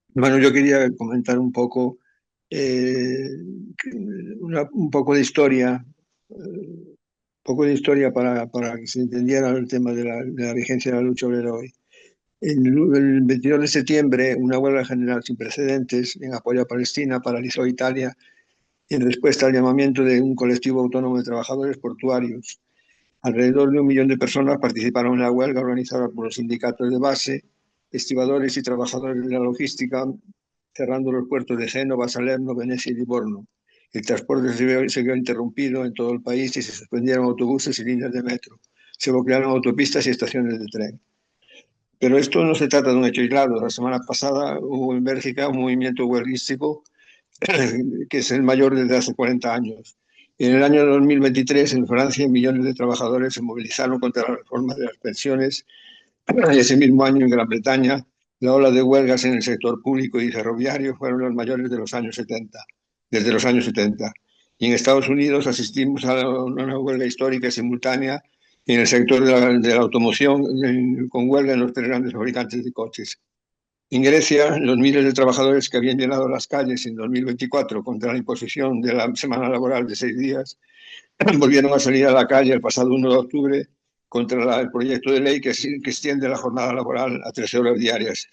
Bueno, yo quería comentar un poco, un poco de historia, para que se entendiera el tema de la vigencia de la lucha obrera hoy. El 22 de septiembre, una huelga general sin precedentes en apoyo a Palestina paralizó Italia en respuesta al llamamiento de un colectivo autónomo de trabajadores portuarios. Alrededor de 1 millón de personas participaron en la huelga organizada por los sindicatos de base, estibadores y trabajadores de la logística, cerrando los puertos de Génova, Salerno, Venecia y Livorno. El transporte se vio interrumpido en todo el país y se suspendieron autobuses y líneas de metro. Se bloquearon autopistas y estaciones de tren. Pero esto no se trata de un hecho aislado. La semana pasada hubo en Bélgica un movimiento huelguístico que es el mayor desde hace 40 años. En el año 2023, en Francia, millones de trabajadores se movilizaron contra la reforma de las pensiones. Y ese mismo año, en Gran Bretaña, la ola de huelgas en el sector público y ferroviario fueron las mayores de los años 70, desde los años 70. Y en Estados Unidos asistimos a una huelga histórica simultánea en el sector de la automoción, con huelga en los 3 grandes fabricantes de coches. En Grecia, los miles de trabajadores que habían llenado las calles en 2024 contra la imposición de la semana laboral de 6 días, volvieron a salir a la calle el pasado 1 de octubre contra el proyecto de ley que extiende la jornada laboral a 13 horas diarias.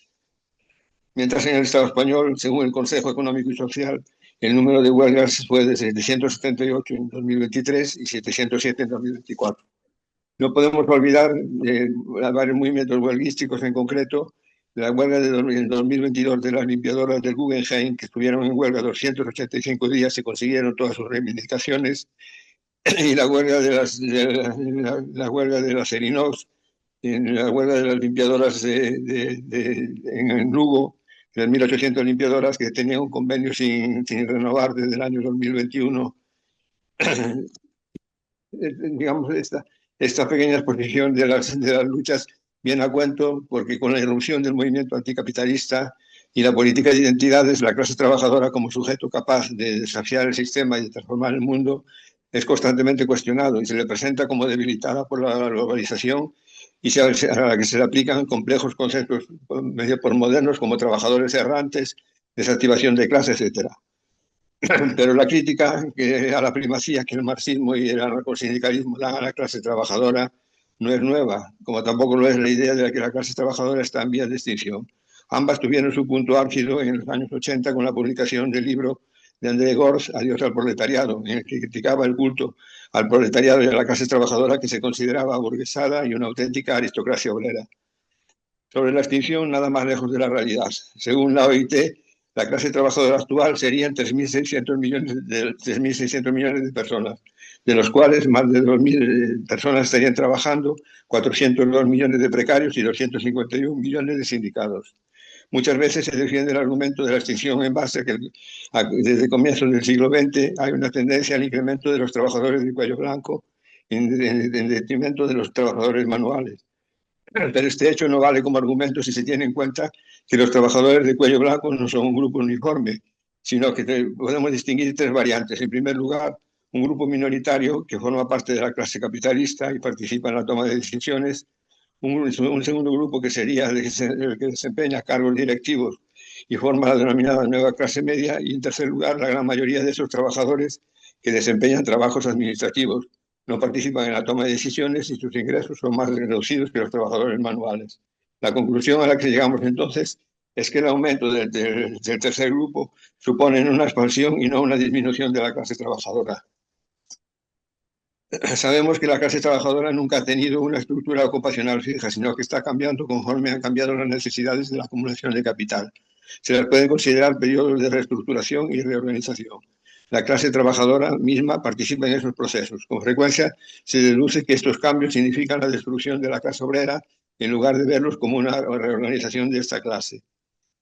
Mientras en el Estado español, según el Consejo Económico y Social, el número de huelgas fue de 778 en 2023 y 707 en 2024. No podemos olvidar varios movimientos huelguísticos, en concreto la huelga de 2022 de las limpiadoras del Guggenheim, que estuvieron en huelga 285 días y consiguieron todas sus reivindicaciones, y la huelga la huelga de las Erinox, la huelga de las limpiadoras en Lugo, las 1.800 limpiadoras que tenían un convenio sin renovar desde el año 2021. Digamos, esta pequeña exposición de las luchas viene a cuento porque con la irrupción del movimiento anticapitalista y la política de identidades, la clase trabajadora como sujeto capaz de desafiar el sistema y de transformar el mundo es constantemente cuestionado y se le presenta como debilitada por la globalización y a la que se le aplican complejos conceptos medio por modernos como trabajadores errantes, desactivación de clase, etc. Pero la crítica a la primacía que el marxismo y el anarcosindicalismo dan a la clase trabajadora no es nueva, como tampoco lo es la idea de que la clase trabajadora está en vías de extinción. Ambas tuvieron su punto álgido en los años 80 con la publicación del libro de André Gorz, Adiós al proletariado, en el que criticaba el culto al proletariado y a la clase trabajadora que se consideraba aburguesada y una auténtica aristocracia obrera. Sobre la extinción, nada más lejos de la realidad. Según la OIT, la clase trabajadora actual serían 3.600 millones de personas, de los cuales más de 2.000 personas estarían trabajando, 402 millones de precarios y 251 millones de sindicados. Muchas veces se defiende el argumento de la extinción en base a que desde comienzos del siglo XX hay una tendencia al incremento de los trabajadores de cuello blanco en detrimento de los trabajadores manuales. Pero este hecho no vale como argumento si se tiene en cuenta que los trabajadores de cuello blanco no son un grupo uniforme, sino que podemos distinguir 3 variantes. En primer lugar, un grupo minoritario que forma parte de la clase capitalista y participa en la toma de decisiones. Un segundo grupo que sería el que desempeña cargos directivos y forma la denominada nueva clase media. Y en tercer lugar, la gran mayoría de esos trabajadores que desempeñan trabajos administrativos. No participan en la toma de decisiones y sus ingresos son más reducidos que los trabajadores manuales. La conclusión a la que llegamos entonces es que el aumento del tercer grupo supone una expansión y no una disminución de la clase trabajadora. Sabemos que la clase trabajadora nunca ha tenido una estructura ocupacional fija, sino que está cambiando conforme han cambiado las necesidades de la acumulación de capital. Se las pueden considerar periodos de reestructuración y reorganización. La clase trabajadora misma participa en esos procesos. Con frecuencia se deduce que estos cambios significan la destrucción de la clase obrera en lugar de verlos como una reorganización de esta clase.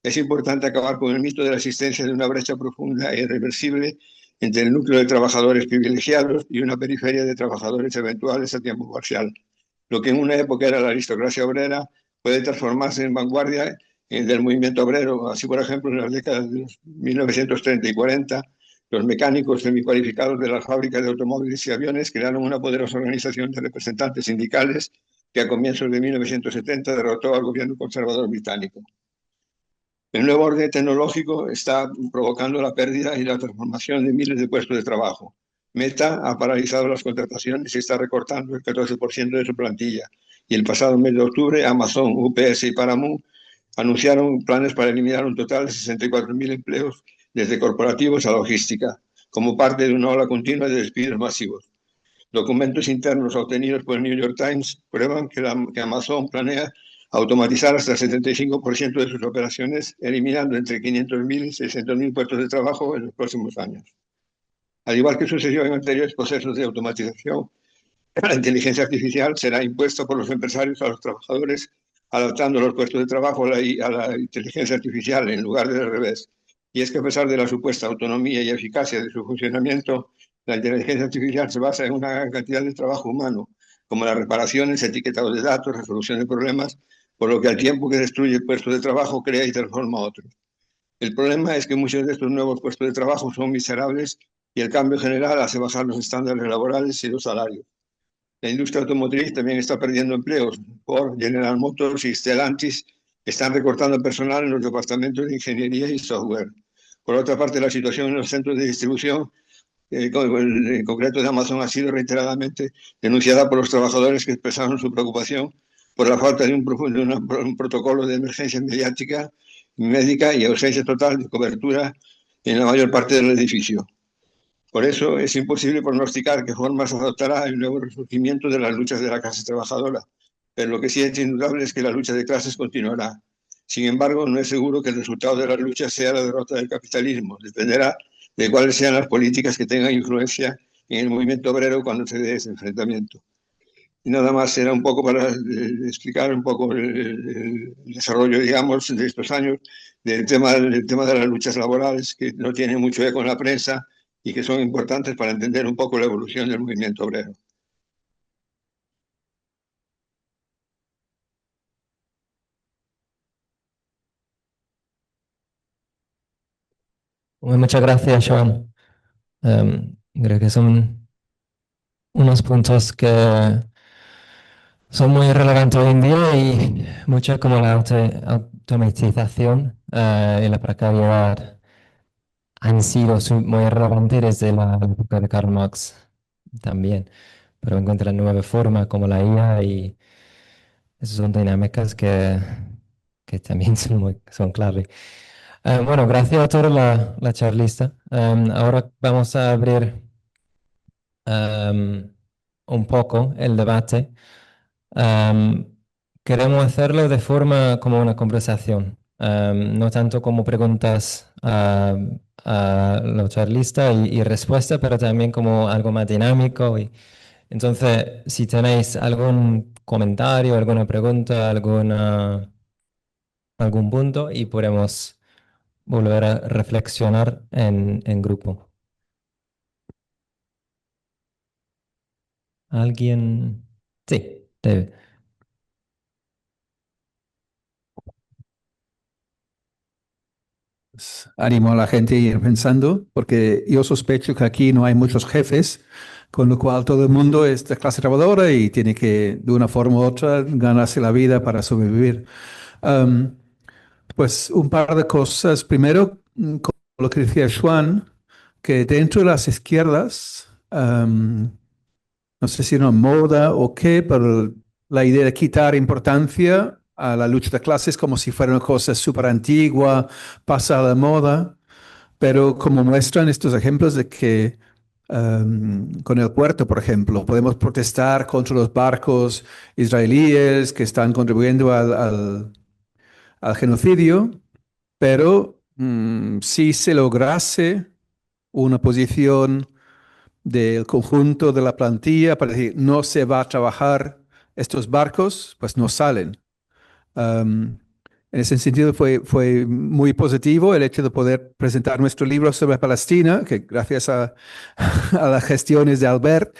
Es importante acabar con el mito de la existencia de una brecha profunda e irreversible entre el núcleo de trabajadores privilegiados y una periferia de trabajadores eventuales a tiempo parcial. Lo que en una época era la aristocracia obrera puede transformarse en vanguardia del movimiento obrero. Así, por ejemplo, en las décadas de 1930 y 40, los mecánicos semicualificados de las fábricas de automóviles y aviones crearon una poderosa organización de representantes sindicales que a comienzos de 1970 derrotó al gobierno conservador británico. El nuevo orden tecnológico está provocando la pérdida y la transformación de miles de puestos de trabajo. Meta ha paralizado las contrataciones y está recortando el 14% de su plantilla. Y el pasado mes de octubre, Amazon, UPS y Paramount anunciaron planes para eliminar un total de 64.000 empleos desde corporativos a logística, como parte de una ola continua de despidos masivos. Documentos internos obtenidos por el New York Times prueban que Amazon planea automatizar hasta el 75% de sus operaciones, eliminando entre 500.000 y 600.000 puestos de trabajo en los próximos años. Al igual que sucedió en anteriores procesos de automatización, la inteligencia artificial será impuesta por los empresarios a los trabajadores, adaptando los puestos de trabajo a la inteligencia artificial en lugar del revés. Y es que a pesar de la supuesta autonomía y eficacia de su funcionamiento, la inteligencia artificial se basa en una gran cantidad de trabajo humano, como las reparaciones, etiquetado de datos, resolución de problemas, por lo que al tiempo que destruye puestos de trabajo, crea y transforma otros. El problema es que muchos de estos nuevos puestos de trabajo son miserables y el cambio general hace bajar los estándares laborales y los salarios. La industria automotriz también está perdiendo empleos. Ford, General Motors y Stellantis están recortando personal en los departamentos de ingeniería y software. Por otra parte, la situación en los centros de distribución, en concreto de Amazon, ha sido reiteradamente denunciada por los trabajadores que expresaron su preocupación por la falta de un protocolo de emergencia médica y ausencia total de cobertura en la mayor parte del edificio. Por eso es imposible pronosticar qué formas adoptará el nuevo resurgimiento de las luchas de la clase trabajadora, pero lo que sí es indudable es que la lucha de clases continuará. Sin embargo, no es seguro que el resultado de las luchas sea la derrota del capitalismo. Dependerá de cuáles sean las políticas que tengan influencia en el movimiento obrero cuando se dé ese enfrentamiento. Y nada más era un poco para explicar un poco el desarrollo, digamos, de estos años del tema de las luchas laborales, que no tiene mucho eco en la prensa y que son importantes para entender un poco la evolución del movimiento obrero. Muchas gracias, Joan. Creo que son unos puntos que son muy relevantes hoy en día y mucho como la automatización y la precariedad han sido muy relevantes desde la época de Karl Marx también, pero encuentran nuevas formas como la IA y esas son dinámicas que también son clave. Bueno, gracias a toda la charlista. Ahora vamos a abrir un poco el debate. Am, Queremos hacerlo de forma como una conversación, no tanto como preguntas a los charlistas y respuestas, pero también como algo más dinámico. Entonces, si tenéis algún comentario, alguna pregunta, algún punto, y podemos volver a reflexionar en grupo. ¿Alguien? Sí, David. Animo a la gente a ir pensando, porque yo sospecho que aquí no hay muchos jefes, con lo cual todo el mundo es de clase trabajadora y tiene que, de una forma u otra, ganarse la vida para sobrevivir. Um, pues un par de cosas. Primero, como lo que decía Juan, que dentro de las izquierdas, no sé si una moda o qué, pero la idea de quitar importancia a la lucha de clases como si fuera una cosa súper antigua, pasada de moda, pero como muestran estos ejemplos de que con el puerto, por ejemplo. Podemos protestar contra los barcos israelíes que están contribuyendo al genocidio, pero si se lograse una posición del conjunto de la plantilla para decir no se va a trabajar estos barcos, pues no salen. En ese sentido fue muy positivo el hecho de poder presentar nuestro libro sobre Palestina, que gracias a las gestiones de Albert,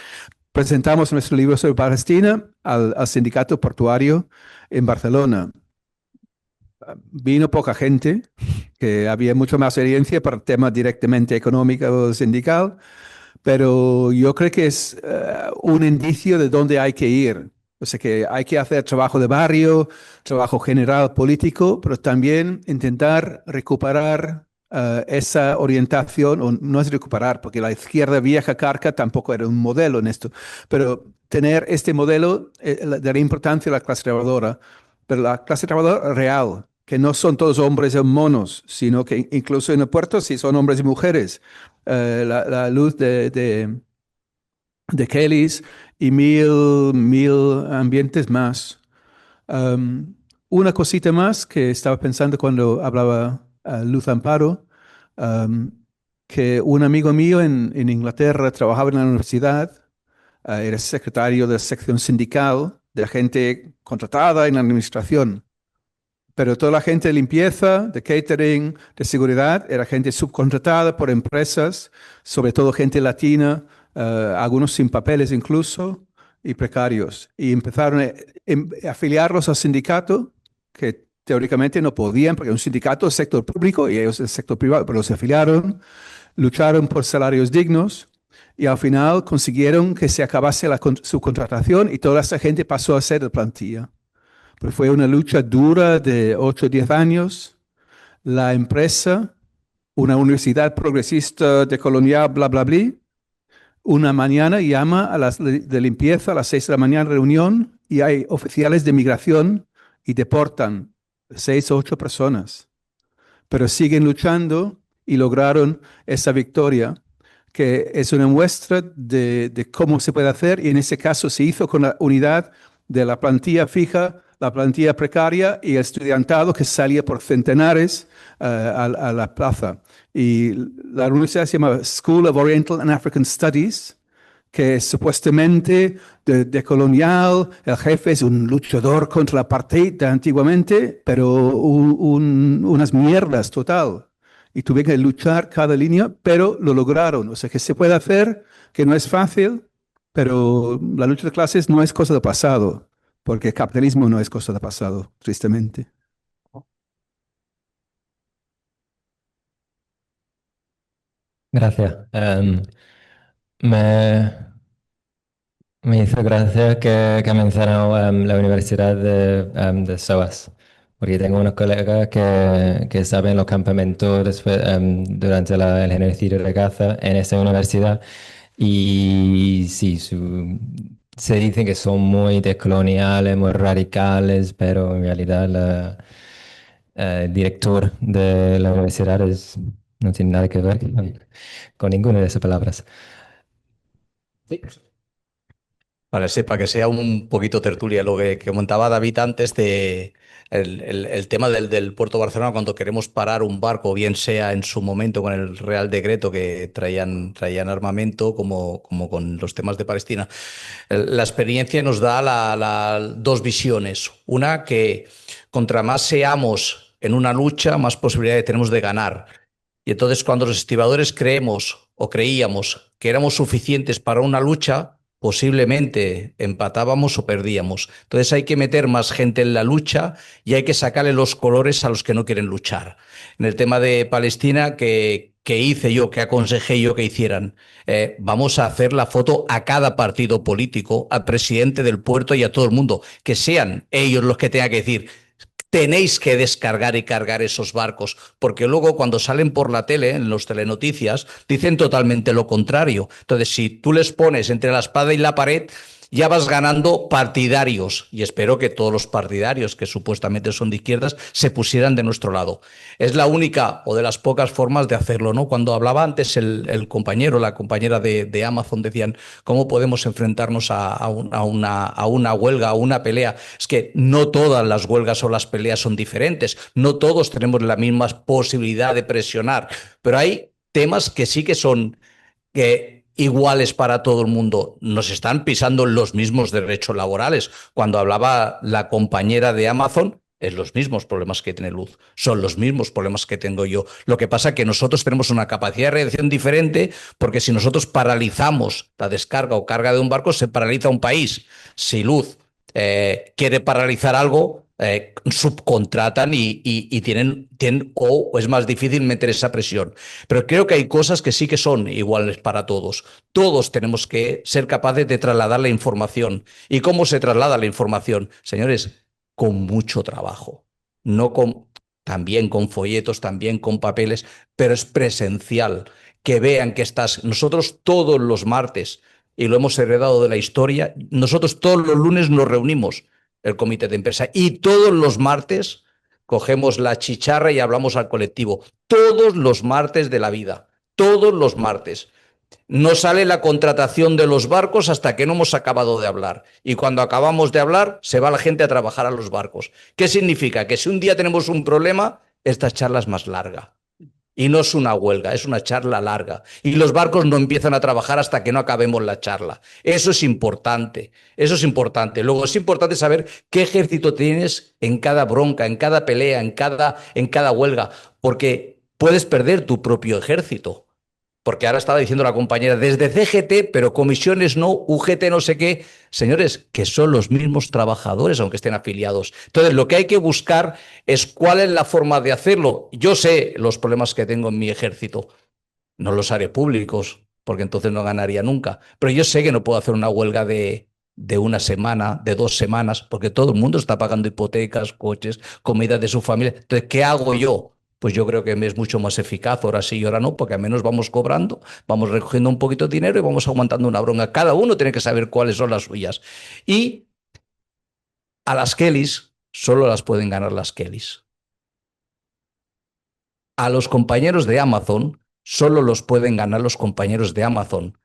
presentamos nuestro libro sobre Palestina al sindicato portuario en Barcelona. Vino poca gente, que había mucha más experiencia para temas directamente económicos o sindical, pero yo creo que es un indicio de dónde hay que ir. O sea que hay que hacer trabajo de barrio, trabajo general político, pero también intentar recuperar esa orientación, o no es recuperar, porque la izquierda vieja carca tampoco era un modelo en esto, pero tener este modelo de la importancia de la clase trabajadora, pero la clase trabajadora real, que no son todos hombres y monos, sino que incluso en el puerto sí son hombres y mujeres. La luz de Kellys y mil ambientes más. Una cosita más que estaba pensando cuando hablaba Luz Amparo, que un amigo mío en Inglaterra trabajaba en la universidad, era secretario de la sección sindical de gente contratada en la administración. Pero toda la gente de limpieza, de catering, de seguridad, era gente subcontratada por empresas, sobre todo gente latina, algunos sin papeles incluso, y precarios. Y empezaron a afiliarlos al sindicato, que teóricamente no podían, porque un sindicato es sector público y ellos es sector privado, pero se afiliaron, lucharon por salarios dignos y al final consiguieron que se acabase la subcontratación y toda esa gente pasó a ser de plantilla. Pero fue una lucha dura de 8 o 10 años. La empresa, una universidad progresista de colonial, bla, bla, bla, una mañana llama a las de limpieza a las 6 de la mañana, reunión, y hay oficiales de migración y deportan 6 o 8 personas. Pero siguen luchando y lograron esa victoria, que es una muestra de cómo se puede hacer, y en ese caso se hizo con la unidad de la plantilla fija, la plantilla precaria y el estudiantado que salía por centenares a la plaza. Y la universidad se llama School of Oriental and African Studies, que es supuestamente de colonial, el jefe es un luchador contra la apartheid de antiguamente, pero unas mierdas total. Y tuve que luchar cada línea, pero lo lograron. O sea que se puede hacer, que no es fácil, pero la lucha de clases no es cosa del pasado, porque el capitalismo no es cosa del pasado, tristemente. Gracias. Me, me hizo gracia que ha mencionado la Universidad de SOAS, porque tengo unos colegas que saben los campamentos durante el genocidio de Gaza en esa universidad y sí, se dicen que son muy descoloniales, muy radicales, pero en realidad el director de la universidad no tiene nada que ver con ninguna de esas palabras. Sí. Para que sea un poquito tertulia, lo que comentaba David antes de el tema del Puerto de Barcelona, cuando queremos parar un barco, bien sea en su momento con el Real Decreto que traían armamento, como con los temas de Palestina. La experiencia nos da dos visiones. Una, que contra más seamos en una lucha, más posibilidades tenemos de ganar. Y entonces, cuando los estibadores creemos o creíamos que éramos suficientes para una lucha, posiblemente empatábamos o perdíamos. Entonces hay que meter más gente en la lucha y hay que sacarle los colores a los que no quieren luchar. En el tema de Palestina, que hice yo, que aconsejé yo que hicieran, vamos a hacer la foto a cada partido político, al presidente del puerto y a todo el mundo, que sean ellos los que tengan que decir: tenéis que descargar y cargar esos barcos, porque luego cuando salen por la tele, en los telenoticias, dicen totalmente lo contrario. Entonces, si tú les pones entre la espada y la pared, ya vas ganando partidarios y espero que todos los partidarios que supuestamente son de izquierdas se pusieran de nuestro lado. Es la única o de las pocas formas de hacerlo, ¿no? Cuando hablaba antes el compañero, la compañera de Amazon, decían, ¿cómo podemos enfrentarnos a una huelga, a una pelea? Es que no todas las huelgas o las peleas son diferentes, no todos tenemos la misma posibilidad de presionar, pero hay temas que sí que son iguales para todo el mundo. Nos están pisando los mismos derechos laborales. Cuando hablaba la compañera de Amazon, es los mismos problemas que tiene Luz, son los mismos problemas que tengo yo. Lo que pasa es que nosotros tenemos una capacidad de reacción diferente, porque si nosotros paralizamos la descarga o carga de un barco, se paraliza un país. Si Luz quiere paralizar algo, subcontratan y tienen o es más difícil meter esa presión. Pero creo que hay cosas que sí que son iguales para todos. Todos tenemos que ser capaces de trasladar la información. ¿Y cómo se traslada la información? Señores, con mucho trabajo. No con, también con folletos, también con papeles, pero es presencial. Que vean que estás. Nosotros todos los martes, y lo hemos heredado de la historia, nosotros todos los lunes nos reunimos, el comité de empresa, y todos los martes cogemos la chicharra y hablamos al colectivo. Todos los martes de la vida. Todos los martes. No sale la contratación de los barcos hasta que no hemos acabado de hablar. Y cuando acabamos de hablar, se va la gente a trabajar a los barcos. ¿Qué significa? Que si un día tenemos un problema, esta charla es más larga. Y no es una huelga, es una charla larga. Y los barcos no empiezan a trabajar hasta que no acabemos la charla. Eso es importante. Eso es importante. Luego es importante saber qué ejército tienes en cada bronca, en cada pelea, en cada huelga. Porque puedes perder tu propio ejército. Porque ahora estaba diciendo la compañera, desde CGT, pero comisiones no, UGT no sé qué. Señores, que son los mismos trabajadores, aunque estén afiliados. Entonces, lo que hay que buscar es cuál es la forma de hacerlo. Yo sé los problemas que tengo en mi ejército. No los haré públicos, porque entonces no ganaría nunca. Pero yo sé que no puedo hacer una huelga de una semana, de 2 semanas, porque todo el mundo está pagando hipotecas, coches, comida de su familia. Entonces, ¿qué hago yo? Pues yo creo que me es mucho más eficaz, ahora sí y ahora no, porque al menos vamos cobrando, vamos recogiendo un poquito de dinero y vamos aguantando una bronca. Cada uno tiene que saber cuáles son las suyas. Y a las Kellys solo las pueden ganar las Kellys. A los compañeros de Amazon solo los pueden ganar los compañeros de Amazon,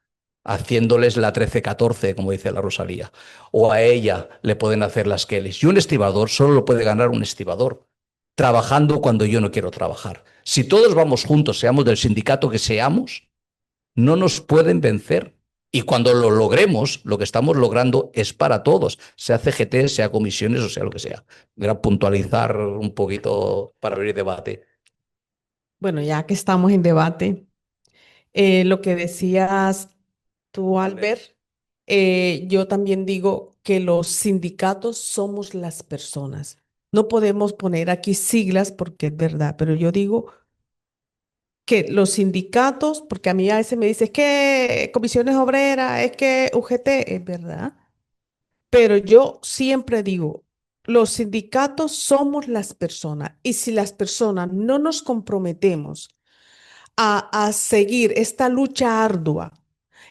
haciéndoles la 13-14, como dice la Rosalía. O a ella le pueden hacer las Kellys. Y un estibador solo lo puede ganar un estibador, trabajando cuando yo no quiero trabajar. Si todos vamos juntos, seamos del sindicato que seamos, no nos pueden vencer. Y cuando lo logremos, lo que estamos logrando es para todos, sea CGT, sea comisiones o sea lo que sea. Voy a puntualizar un poquito para abrir debate. Bueno, ya que estamos en debate, lo que decías tú, Albert, yo también digo que los sindicatos somos las personas. No podemos poner aquí siglas porque es verdad, pero yo digo que los sindicatos, porque a mí a veces me dicen, es que comisiones obreras, es que UGT, es verdad, pero yo siempre digo, los sindicatos somos las personas y si las personas no nos comprometemos a seguir esta lucha ardua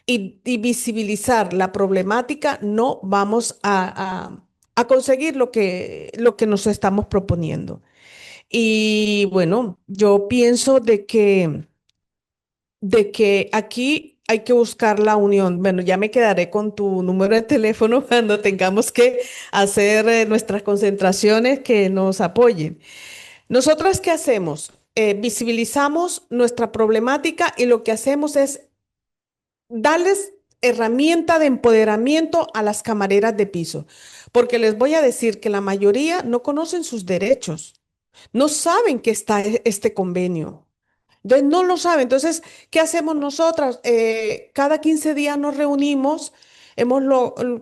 y visibilizar la problemática, no vamos a conseguir lo que nos estamos proponiendo. Y bueno, yo pienso de que aquí hay que buscar la unión. Bueno, ya me quedaré con tu número de teléfono cuando tengamos que hacer nuestras concentraciones que nos apoyen. ¿Nosotras qué hacemos? Visibilizamos nuestra problemática y lo que hacemos es darles herramienta de empoderamiento a las camareras de piso, porque les voy a decir que la mayoría no conocen sus derechos, no saben que está este convenio. Entonces, no lo saben. Entonces, ¿qué hacemos nosotras? Cada 15 días nos reunimos, hemos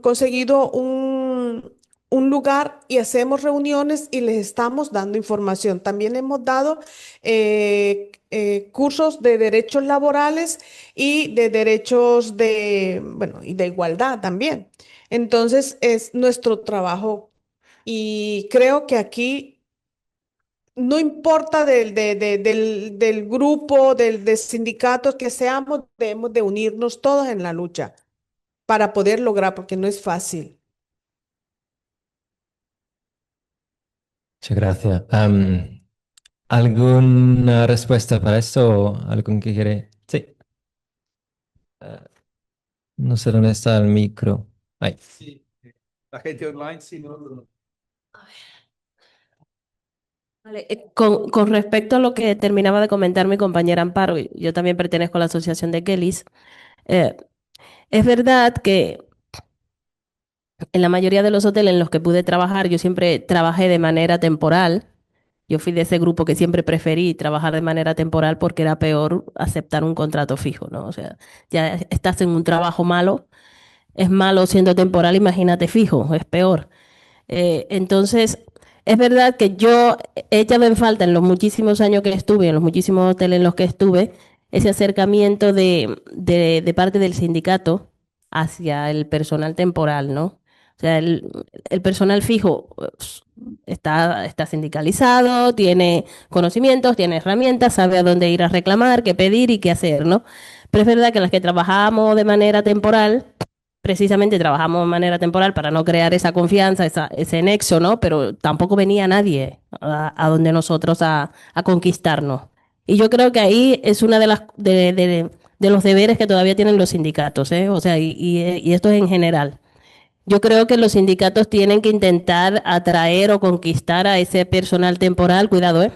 conseguido un lugar y hacemos reuniones y les estamos dando información. También hemos dado cursos de derechos laborales y de derechos de, bueno, y de igualdad también. Entonces, es nuestro trabajo y creo que aquí no importa del grupo, de sindicatos que seamos, debemos de unirnos todos en la lucha. para poder lograr, porque no es fácil. Muchas gracias. ¿Alguna respuesta para esto o algo que quiere? Sí. No sé dónde está el micro. Ahí. Sí. La gente online, sí, no. Vale, con respecto a lo que terminaba de comentar mi compañera Amparo, yo también pertenezco a la Asociación de Kellys. eh, es verdad que en la mayoría de los hoteles en los que pude trabajar, yo siempre trabajé de manera temporal. Yo fui de ese grupo que siempre preferí trabajar de manera temporal porque era peor aceptar un contrato fijo, ¿no? O sea, ya estás en un trabajo malo, es malo siendo temporal, imagínate fijo, es peor. Entonces, es verdad que yo he echado en falta en los muchísimos años que estuve, en los muchísimos hoteles en los que estuve, ese acercamiento de parte del sindicato hacia el personal temporal, ¿no? O sea, el personal fijo está sindicalizado, tiene conocimientos, tiene herramientas, sabe a dónde ir a reclamar, qué pedir y qué hacer, ¿no? Pero es verdad que las que trabajábamos de manera temporal, precisamente trabajamos de manera temporal para no crear esa confianza, ese nexo, ¿no? Pero tampoco venía nadie a donde nosotros a conquistarnos. Y yo creo que ahí es una de las de los deberes que todavía tienen los sindicatos, ¿eh? O sea, y esto es en general. Yo creo que los sindicatos tienen que intentar atraer o conquistar a ese personal temporal, cuidado, ¿eh?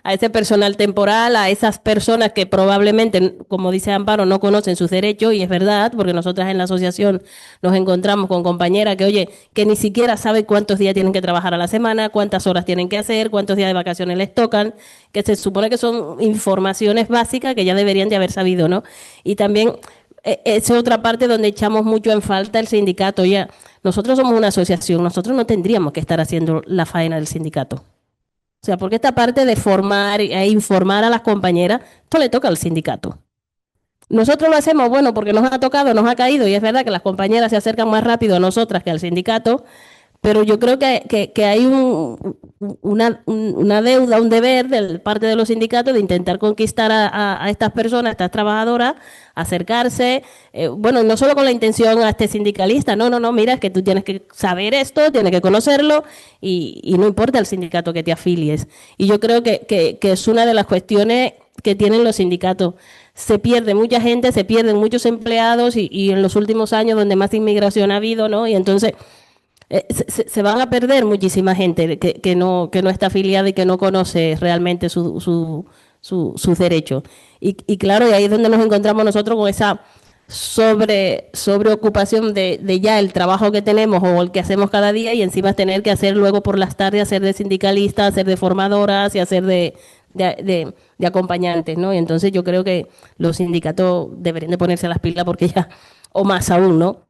A ese personal temporal, a esas personas que probablemente, como dice Amparo, no conocen sus derechos, y es verdad, porque nosotras en la asociación nos encontramos con compañeras que, oye, que ni siquiera saben cuántos días tienen que trabajar a la semana, cuántas horas tienen que hacer, cuántos días de vacaciones les tocan, que se supone que son informaciones básicas que ya deberían de haber sabido, ¿no? Y también esa es otra parte donde echamos mucho en falta el sindicato. Ya, nosotros somos una asociación, nosotros no tendríamos que estar haciendo la faena del sindicato. O sea, porque esta parte de formar e informar a las compañeras, esto le toca al sindicato. Nosotros lo hacemos, bueno, porque nos ha tocado, nos ha caído, y es verdad que las compañeras se acercan más rápido a nosotras que al sindicato, pero yo creo que hay una deuda, un deber de parte de los sindicatos de intentar conquistar a estas personas, a estas trabajadoras, acercarse, bueno, no solo con la intención a este sindicalista, no, no, no, mira, es que tú tienes que saber esto, tienes que conocerlo, y no importa el sindicato que te afilies. Y yo creo que es una de las cuestiones que tienen los sindicatos. Se pierde mucha gente, se pierden muchos empleados, y en los últimos años donde más inmigración ha habido, ¿no? Y entonces se van a perder muchísima gente que no está afiliada y que no conoce realmente sus derechos. Y claro, y ahí es donde nos encontramos nosotros con esa sobreocupación de ya el trabajo que tenemos o el que hacemos cada día, y encima tener que hacer luego por las tardes, hacer de sindicalistas, hacer de formadoras y hacer de acompañantes, ¿no? Y entonces yo creo que los sindicatos deberían de ponerse las pilas porque ya, o más aún, ¿no?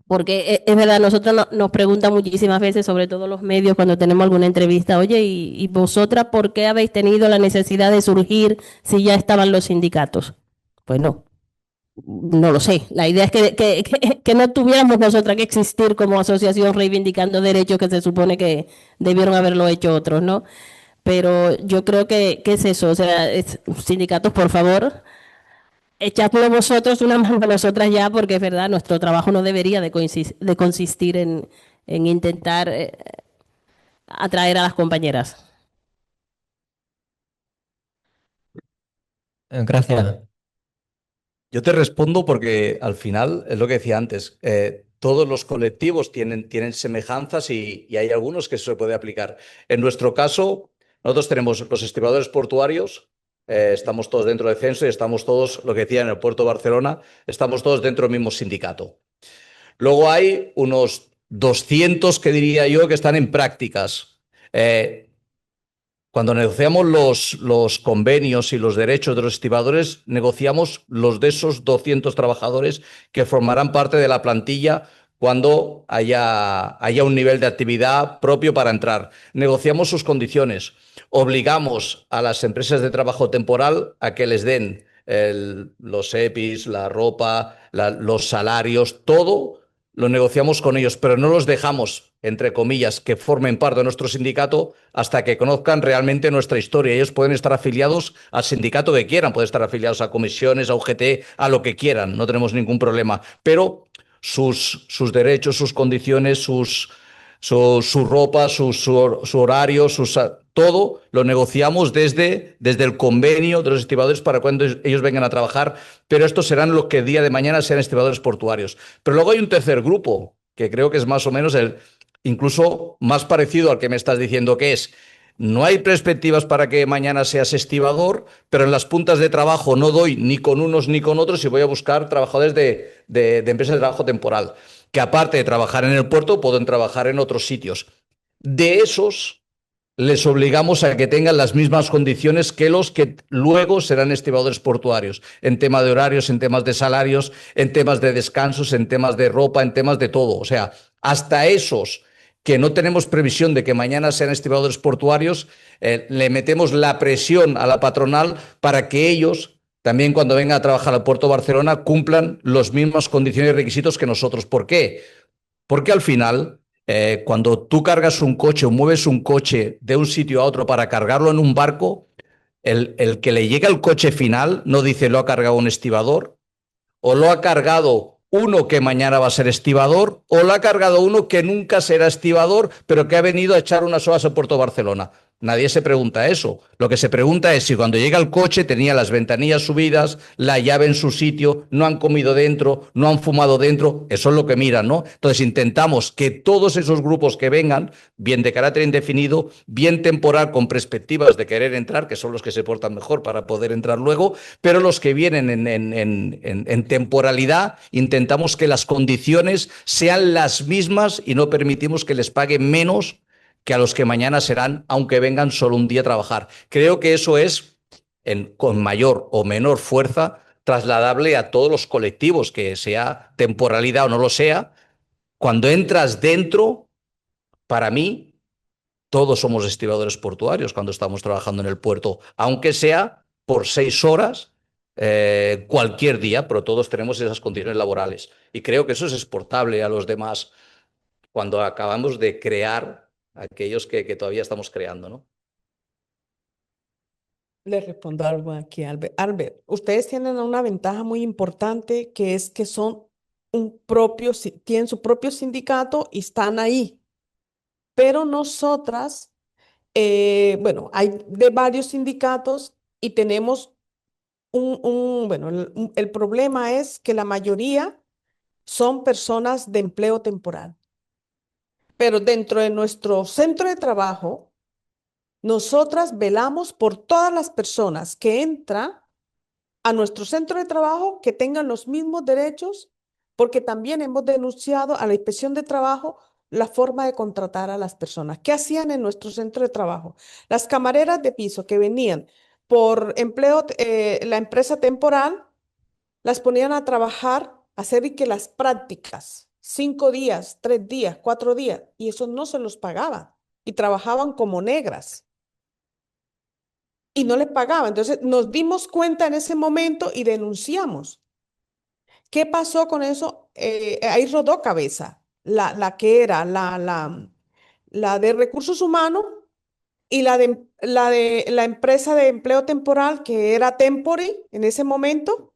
Porque es verdad, nosotros nos preguntan muchísimas veces, sobre todo los medios, cuando tenemos alguna entrevista, oye, ¿y vosotras por qué habéis tenido la necesidad de surgir si ya estaban los sindicatos? Pues no lo sé. La idea es que no tuviéramos nosotras que existir como asociación reivindicando derechos que se supone que debieron haberlo hecho otros, ¿no? Pero yo creo que es eso, o sea, sindicatos, por favor, echadlo vosotros una mano a nosotras ya, porque es verdad, nuestro trabajo no debería de consistir en intentar atraer a las compañeras. Gracias. Yo te respondo porque al final es lo que decía antes. Todos los colectivos tienen semejanzas y hay algunos que se puede aplicar. En nuestro caso, nosotros tenemos los estibadores portuarios, estamos todos dentro de Censo y estamos todos, lo que decía en el puerto de Barcelona, estamos todos dentro del mismo sindicato. Luego hay unos 200 que diría yo que están en prácticas. Cuando negociamos los convenios y los derechos de los estibadores, negociamos los de esos 200 trabajadores que formarán parte de la plantilla cuando haya un nivel de actividad propio para entrar. Negociamos sus condiciones. Obligamos a las empresas de trabajo temporal a que les den los EPIs, la ropa, los salarios, todo lo negociamos con ellos, pero no los dejamos, entre comillas, que formen parte de nuestro sindicato hasta que conozcan realmente nuestra historia. Ellos pueden estar afiliados al sindicato que quieran, pueden estar afiliados a comisiones, a UGT, a lo que quieran, no tenemos ningún problema, pero sus derechos, sus condiciones, su ropa, su horario, todo lo negociamos desde el convenio de los estibadores para cuando ellos vengan a trabajar, pero estos serán los que el día de mañana sean estibadores portuarios. Pero luego hay un tercer grupo, que creo que es más o menos incluso más parecido al que me estás diciendo, que es: no hay perspectivas para que mañana seas estibador, pero en las puntas de trabajo no doy ni con unos ni con otros y voy a buscar trabajadores de empresas de trabajo temporal, que aparte de trabajar en el puerto, pueden trabajar en otros sitios. De esos les obligamos a que tengan las mismas condiciones que los que luego serán estibadores portuarios, en tema de horarios, en temas de salarios, en temas de descansos, en temas de ropa, en temas de todo. O sea, hasta esos que no tenemos previsión de que mañana sean estibadores portuarios, le metemos la presión a la patronal para que ellos también, cuando vengan a trabajar al Puerto de Barcelona, cumplan las mismas condiciones y requisitos que nosotros. ¿Por qué? Porque al final, cuando tú cargas un coche o mueves un coche de un sitio a otro para cargarlo en un barco, el que le llega el coche final no dice lo ha cargado un estibador, o lo ha cargado uno que mañana va a ser estibador, o lo ha cargado uno que nunca será estibador, pero que ha venido a echar unas horas a Puerto Barcelona. Nadie se pregunta eso. Lo que se pregunta es si cuando llega el coche tenía las ventanillas subidas, la llave en su sitio, no han comido dentro, no han fumado dentro. Eso es lo que miran, ¿no? Entonces intentamos que todos esos grupos que vengan, bien de carácter indefinido, bien temporal, con perspectivas de querer entrar, que son los que se portan mejor para poder entrar luego, pero los que vienen en temporalidad, intentamos que las condiciones sean las mismas y no permitimos que les paguen menos que a los que mañana serán, aunque vengan solo un día a trabajar. Creo que eso es, con mayor o menor fuerza, trasladable a todos los colectivos, que sea temporalidad o no lo sea. Cuando entras dentro, para mí, todos somos estibadores portuarios cuando estamos trabajando en el puerto, aunque sea por 6 horas, cualquier día, pero todos tenemos esas condiciones laborales. Y creo que eso es exportable a los demás cuando acabamos de crear aquellos que todavía estamos creando, ¿no? Le respondo algo aquí, Albert. Albert, ustedes tienen una ventaja muy importante, que es que son tienen su propio sindicato y están ahí. Pero nosotras, bueno, hay de varios sindicatos y tenemos bueno, el problema es que la mayoría son personas de empleo temporal. Pero dentro de nuestro centro de trabajo, nosotras velamos por todas las personas que entran a nuestro centro de trabajo, que tengan los mismos derechos, porque también hemos denunciado a la Inspección de Trabajo la forma de contratar a las personas. ¿Qué hacían en nuestro centro de trabajo? Las camareras de piso que venían por empleo, la empresa temporal, las ponían a trabajar, a hacer y que las prácticas, 5 días, 3 días, 4 días, y eso no se los pagaba, y trabajaban como negras y no les pagaban. Entonces nos dimos cuenta en ese momento y denunciamos. ¿Qué pasó con eso? Ahí rodó cabeza la que era la de recursos humanos y la de la empresa de empleo temporal, que era Tempory en ese momento.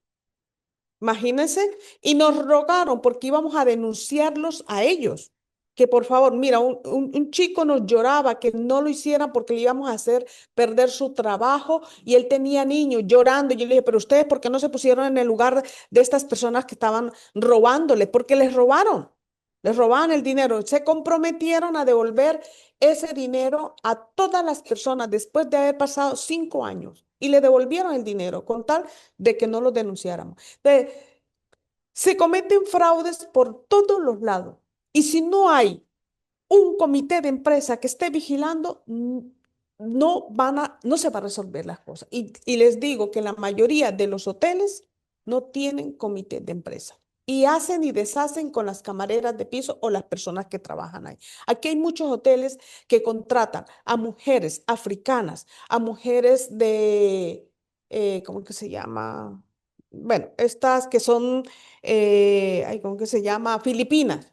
Imagínense, y nos rogaron porque íbamos a denunciarlos a ellos, que por favor, mira, un chico nos lloraba que no lo hicieran porque le íbamos a hacer perder su trabajo, y él tenía niños llorando. Y yo le dije, pero ustedes, ¿por qué no se pusieron en el lugar de estas personas que estaban robándole? Porque les robaban el dinero, se comprometieron a devolver ese dinero a todas las personas después de haber pasado 5 años, y le devolvieron el dinero con tal de que no los denunciáramos. Entonces, se cometen fraudes por todos los lados. Y si no hay un comité de empresa que esté vigilando, no se va a resolver las cosas. Y les digo que la mayoría de los hoteles no tienen comité de empresa. Y hacen y deshacen con las camareras de piso o las personas que trabajan ahí. Aquí hay muchos hoteles que contratan a mujeres africanas, a mujeres ¿cómo que se llama? bueno, estas que son, ay, ¿cómo que se llama? Filipinas.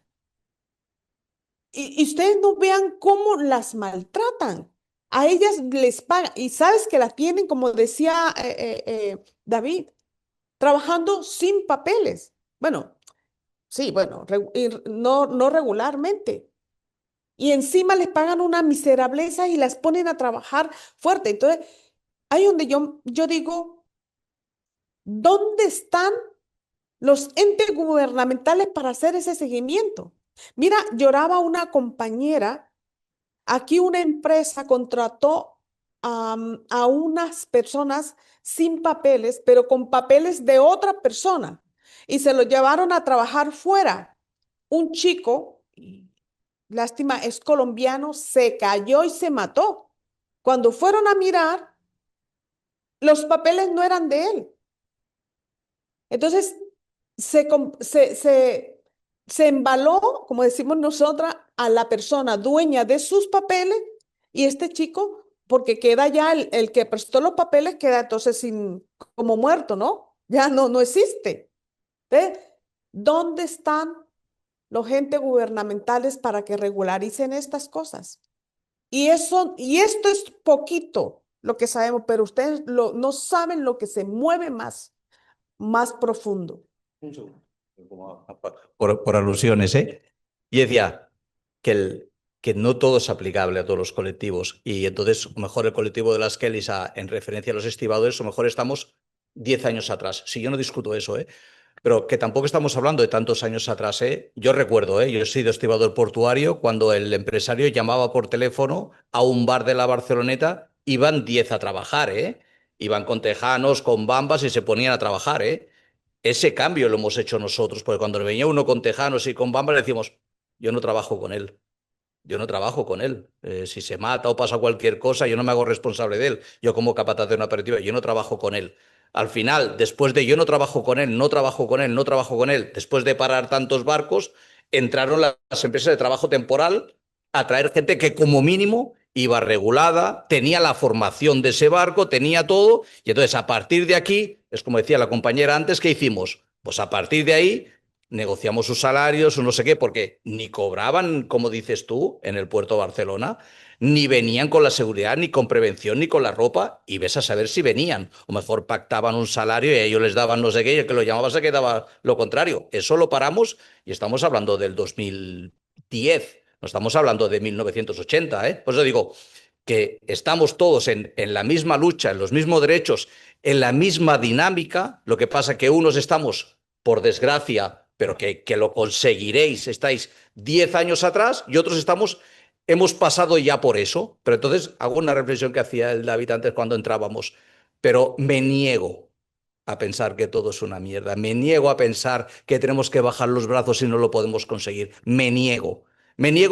Y ustedes no vean cómo las maltratan. A ellas les pagan, y sabes que las tienen, como decía David, trabajando sin papeles. Bueno, sí, bueno, no regularmente. Y encima les pagan una miserableza y las ponen a trabajar fuerte. Entonces, ahí donde yo digo, ¿dónde están los entes gubernamentales para hacer ese seguimiento? Mira, lloraba una compañera. Aquí una empresa contrató a unas personas sin papeles, pero con papeles de otra persona, y se lo llevaron a trabajar fuera. Un chico, lástima, es colombiano, se cayó y se mató. Cuando fueron a mirar, los papeles no eran de él. Entonces, se, com- se embaló, como decimos nosotras, a la persona dueña de sus papeles, y este chico, porque queda ya el que prestó los papeles, queda entonces como muerto, ¿no? Ya no existe. ¿Ve? ¿Dónde están los entes gubernamentales para que regularicen estas cosas? Y esto es poquito lo que sabemos, pero ustedes no saben lo que se mueve más profundo. Un segundo. Por alusiones, ¿eh? Y decía que no todo es aplicable a todos los colectivos. Y entonces, a lo mejor el colectivo de las Kellys, en referencia a los estibadores, a lo mejor estamos 10 años atrás. Si yo no discuto eso, ¿eh? Pero que tampoco estamos hablando de tantos años atrás, ¿eh? Yo recuerdo, ¿eh? Yo he sido estibador portuario cuando el empresario llamaba por teléfono a un bar de la Barceloneta, iban 10 a trabajar, ¿eh? Iban con tejanos, con bambas y se ponían a trabajar, ¿eh? Ese cambio lo hemos hecho nosotros, porque cuando venía uno con tejanos y con bambas, le decimos, yo no trabajo con él. Yo no trabajo con él. Si se mata o pasa cualquier cosa, yo no me hago responsable de él. Yo como capataz de una operativa, yo no trabajo con él. Al final, después de yo no trabajo con él, no trabajo con él, no trabajo con él, después de parar tantos barcos, entraron las empresas de trabajo temporal a traer gente que como mínimo iba regulada, tenía la formación de ese barco, tenía todo. Y entonces, a partir de aquí, es como decía la compañera antes, ¿qué hicimos? Pues a partir de ahí negociamos sus salarios o no sé qué, porque ni cobraban, como dices tú, en el puerto de Barcelona, ni venían con la seguridad, ni con prevención, ni con la ropa, y ves a saber si venían. O mejor pactaban un salario y ellos les daban no sé qué, y el que lo llamaba se quedaba lo contrario. Eso lo paramos y estamos hablando del 2010, no estamos hablando de 1980, ¿eh? Por eso digo que estamos todos en la misma lucha, en los mismos derechos, en la misma dinámica, lo que pasa que unos estamos, por desgracia, pero que lo conseguiréis, estáis 10 años atrás y otros hemos pasado ya por eso. Pero entonces hago una reflexión que hacía el David antes cuando entrábamos, pero me niego a pensar que todo es una mierda, me niego a pensar que tenemos que bajar los brazos y no lo podemos conseguir, me niego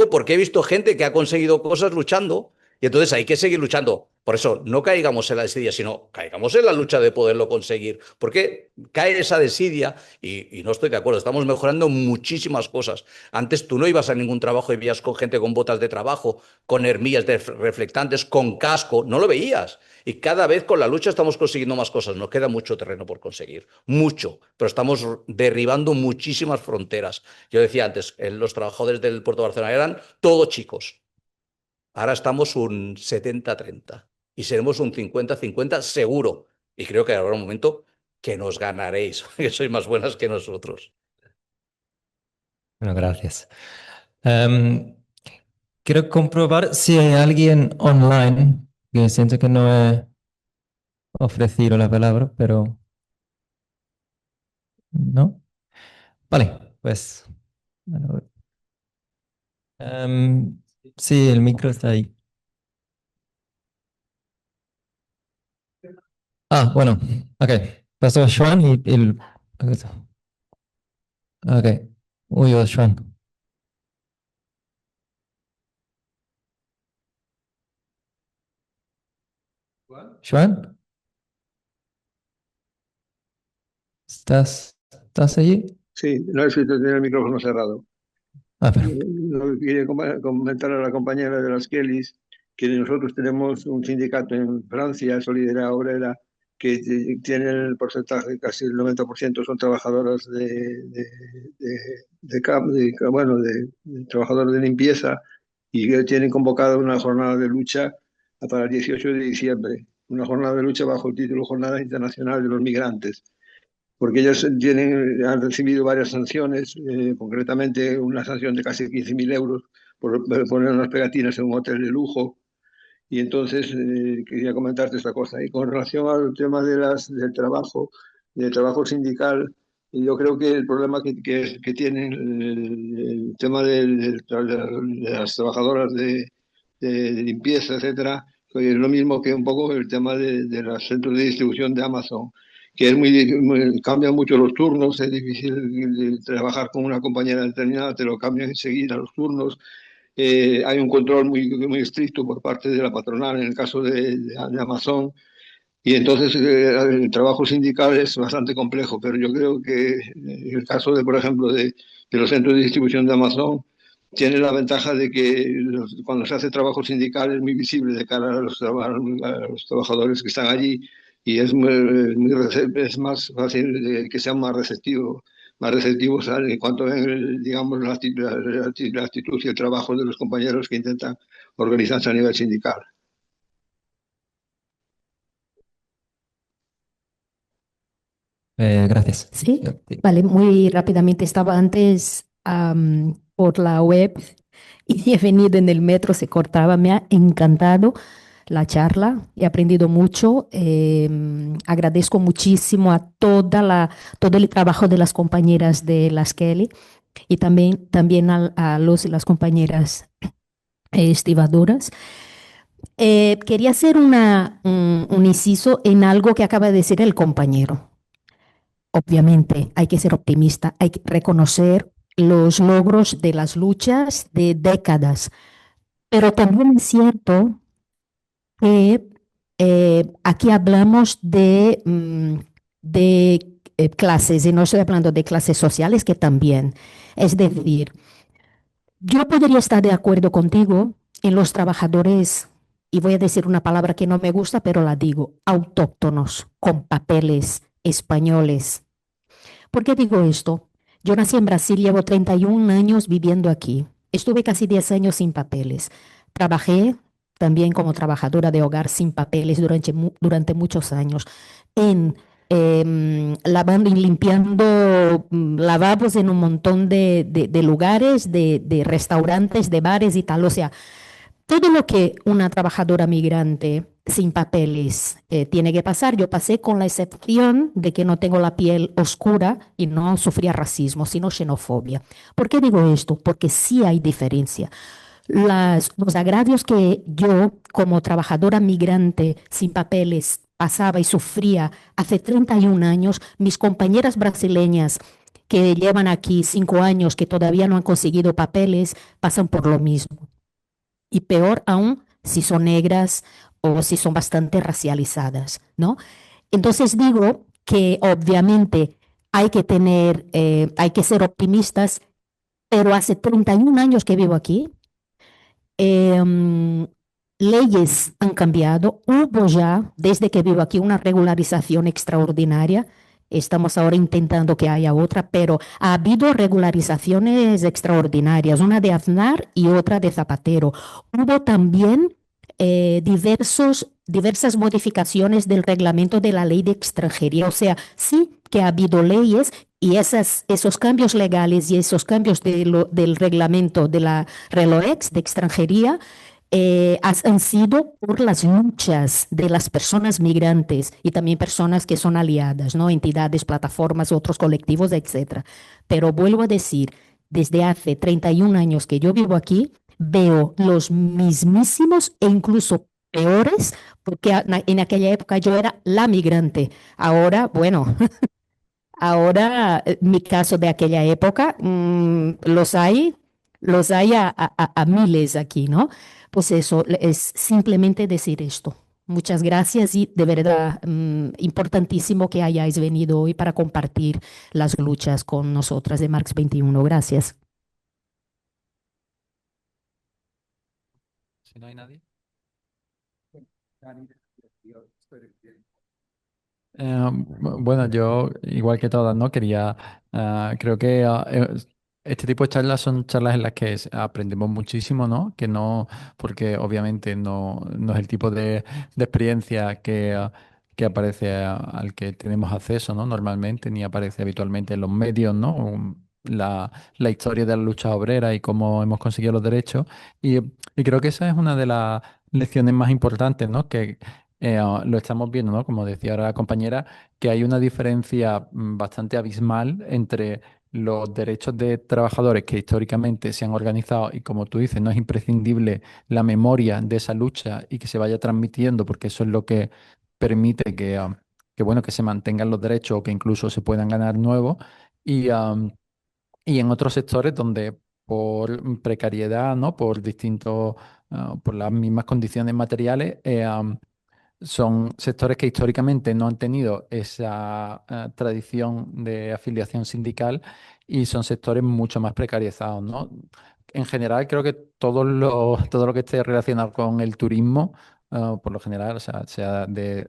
porque he visto gente que ha conseguido cosas luchando y entonces hay que seguir luchando. Por eso, no caigamos en la desidia, sino caigamos en la lucha de poderlo conseguir. Porque cae esa desidia y no estoy de acuerdo. Estamos mejorando muchísimas cosas. Antes tú no ibas a ningún trabajo y veías con gente con botas de trabajo, con hermillas de reflectantes, con casco. No lo veías. Y cada vez con la lucha estamos consiguiendo más cosas. Nos queda mucho terreno por conseguir. Mucho. Pero estamos derribando muchísimas fronteras. Yo decía antes, los trabajadores del puerto de Barcelona eran todos chicos. Ahora estamos un 70-30 y seremos un 50-50 seguro. Y creo que habrá un momento que nos ganaréis, que sois más buenas que nosotros. Bueno, gracias. Quiero comprobar si hay alguien online, que siento que no he ofrecido la palabra, pero no. Vale, pues. Bueno, sí, el micro está ahí. Ah, bueno, ok. Pasó Juan y el. Ok. Uy, Juan. Juan, ¿estás allí? Sí, no es que tener el micrófono cerrado. Ah, pero. Lo que quería comentar a la compañera de las Kellys, que nosotros tenemos un sindicato en Francia, Solidaridad Obrera, que tienen el porcentaje, casi el 90% son trabajadoras bueno, de trabajadoras de limpieza, y que tienen convocada una jornada de lucha para el 18 de diciembre, una jornada de lucha bajo el título Jornada Internacional de los Migrantes, porque ellos han recibido varias sanciones, concretamente una sanción de casi 15.000 euros por poner unas pegatinas en un hotel de lujo. Y entonces quería comentarte esta cosa. Y con relación al tema del trabajo sindical, yo creo que el problema que tiene el tema de las trabajadoras de limpieza, etcétera, pues es lo mismo que un poco el tema de los centros de distribución de Amazon, que es cambian mucho los turnos, es difícil trabajar con una compañera determinada, te lo cambian enseguida los turnos. Hay un control muy estricto por parte de la patronal en el caso de Amazon, y entonces el trabajo sindical es bastante complejo, pero yo creo que en el caso por ejemplo, de los centros de distribución de Amazon, tiene la ventaja de que cuando se hace trabajo sindical es muy visible de cara a a los trabajadores que están allí, y es más fácil que sean más receptivos en cuanto ven, digamos, la actitud y el trabajo de los compañeros que intentan organizarse a nivel sindical. Gracias. Sí, vale, muy rápidamente. Estaba antes por la web y he venido en el metro, se cortaba. Me ha encantado la charla, he aprendido mucho. Agradezco muchísimo a todo el trabajo de las compañeras de las Kelly y también a los y las compañeras estibadoras. Quería hacer un inciso en algo que acaba de decir el compañero. Obviamente hay que ser optimista, hay que reconocer los logros de las luchas de décadas, pero también es cierto que aquí hablamos de clases, y no estoy hablando de clases sociales, que también. Es decir, yo podría estar de acuerdo contigo en los trabajadores, y voy a decir una palabra que no me gusta, pero la digo, autóctonos, con papeles españoles. ¿Por qué digo esto? Yo nací en Brasil, llevo 31 años viviendo aquí. Estuve casi 10 años sin papeles. Trabajé también como trabajadora de hogar sin papeles durante muchos años en lavando y limpiando lavabos en un montón de lugares, de restaurantes, de bares y tal. O sea, todo lo que una trabajadora migrante sin papeles tiene que pasar, yo pasé con la excepción de que no tengo la piel oscura y no sufría racismo, sino xenofobia. ¿Por qué digo esto? Porque sí hay diferencia. Los agravios que yo, como trabajadora migrante sin papeles, pasaba y sufría hace 31 años, mis compañeras brasileñas que llevan aquí 5 años, que todavía no han conseguido papeles, pasan por lo mismo. Y peor aún si son negras o si son bastante racializadas, ¿no? Entonces digo que obviamente hay que ser optimistas, pero hace 31 años que vivo aquí, em, leyes han cambiado, hubo ya, desde que vivo aquí, una regularización extraordinaria. Estamos ahora intentando que haya otra, pero ha habido regularizaciones extraordinarias, una de Aznar y otra de Zapatero. Hubo también diversas modificaciones del reglamento de la ley de extranjería. O sea, sí que ha habido leyes y esos cambios legales y esos cambios del reglamento de la RELOEX de extranjería han sido por las luchas de las personas migrantes y también personas que son aliadas, ¿no? Entidades, plataformas, otros colectivos, etcétera. Pero vuelvo a decir, desde hace 31 años que yo vivo aquí, veo los mismísimos e incluso peores, porque en aquella época yo era la migrante. Ahora, bueno, ahora mi caso de aquella época, los hay a miles aquí, ¿no? Pues eso, es simplemente decir esto. Muchas gracias y de verdad importantísimo que hayáis venido hoy para compartir las luchas con nosotras de Marx 21. Gracias. Si no hay nadie. Bueno, yo, igual que todas, ¿no? Creo que este tipo de charlas son charlas en las que aprendemos muchísimo, ¿no? Que no, porque obviamente no es el tipo de experiencia que aparece al que tenemos acceso, ¿no? Normalmente, ni aparece habitualmente en los medios, ¿no? La historia de la lucha obrera y cómo hemos conseguido los derechos. Y creo que esa es una de las lecciones más importantes, ¿no? Que lo estamos viendo, ¿no? Como decía ahora la compañera, que hay una diferencia bastante abismal entre los derechos de trabajadores que históricamente se han organizado y, como tú dices, no es imprescindible la memoria de esa lucha y que se vaya transmitiendo, porque eso es lo que permite bueno, que se mantengan los derechos o que incluso se puedan ganar nuevos. Y, y en otros sectores donde por precariedad, ¿no? Por por las mismas condiciones materiales, son sectores que históricamente no han tenido esa tradición de afiliación sindical y son sectores mucho más precarizados, ¿no? En general, creo que todo lo que esté relacionado con el turismo, por lo general, o sea de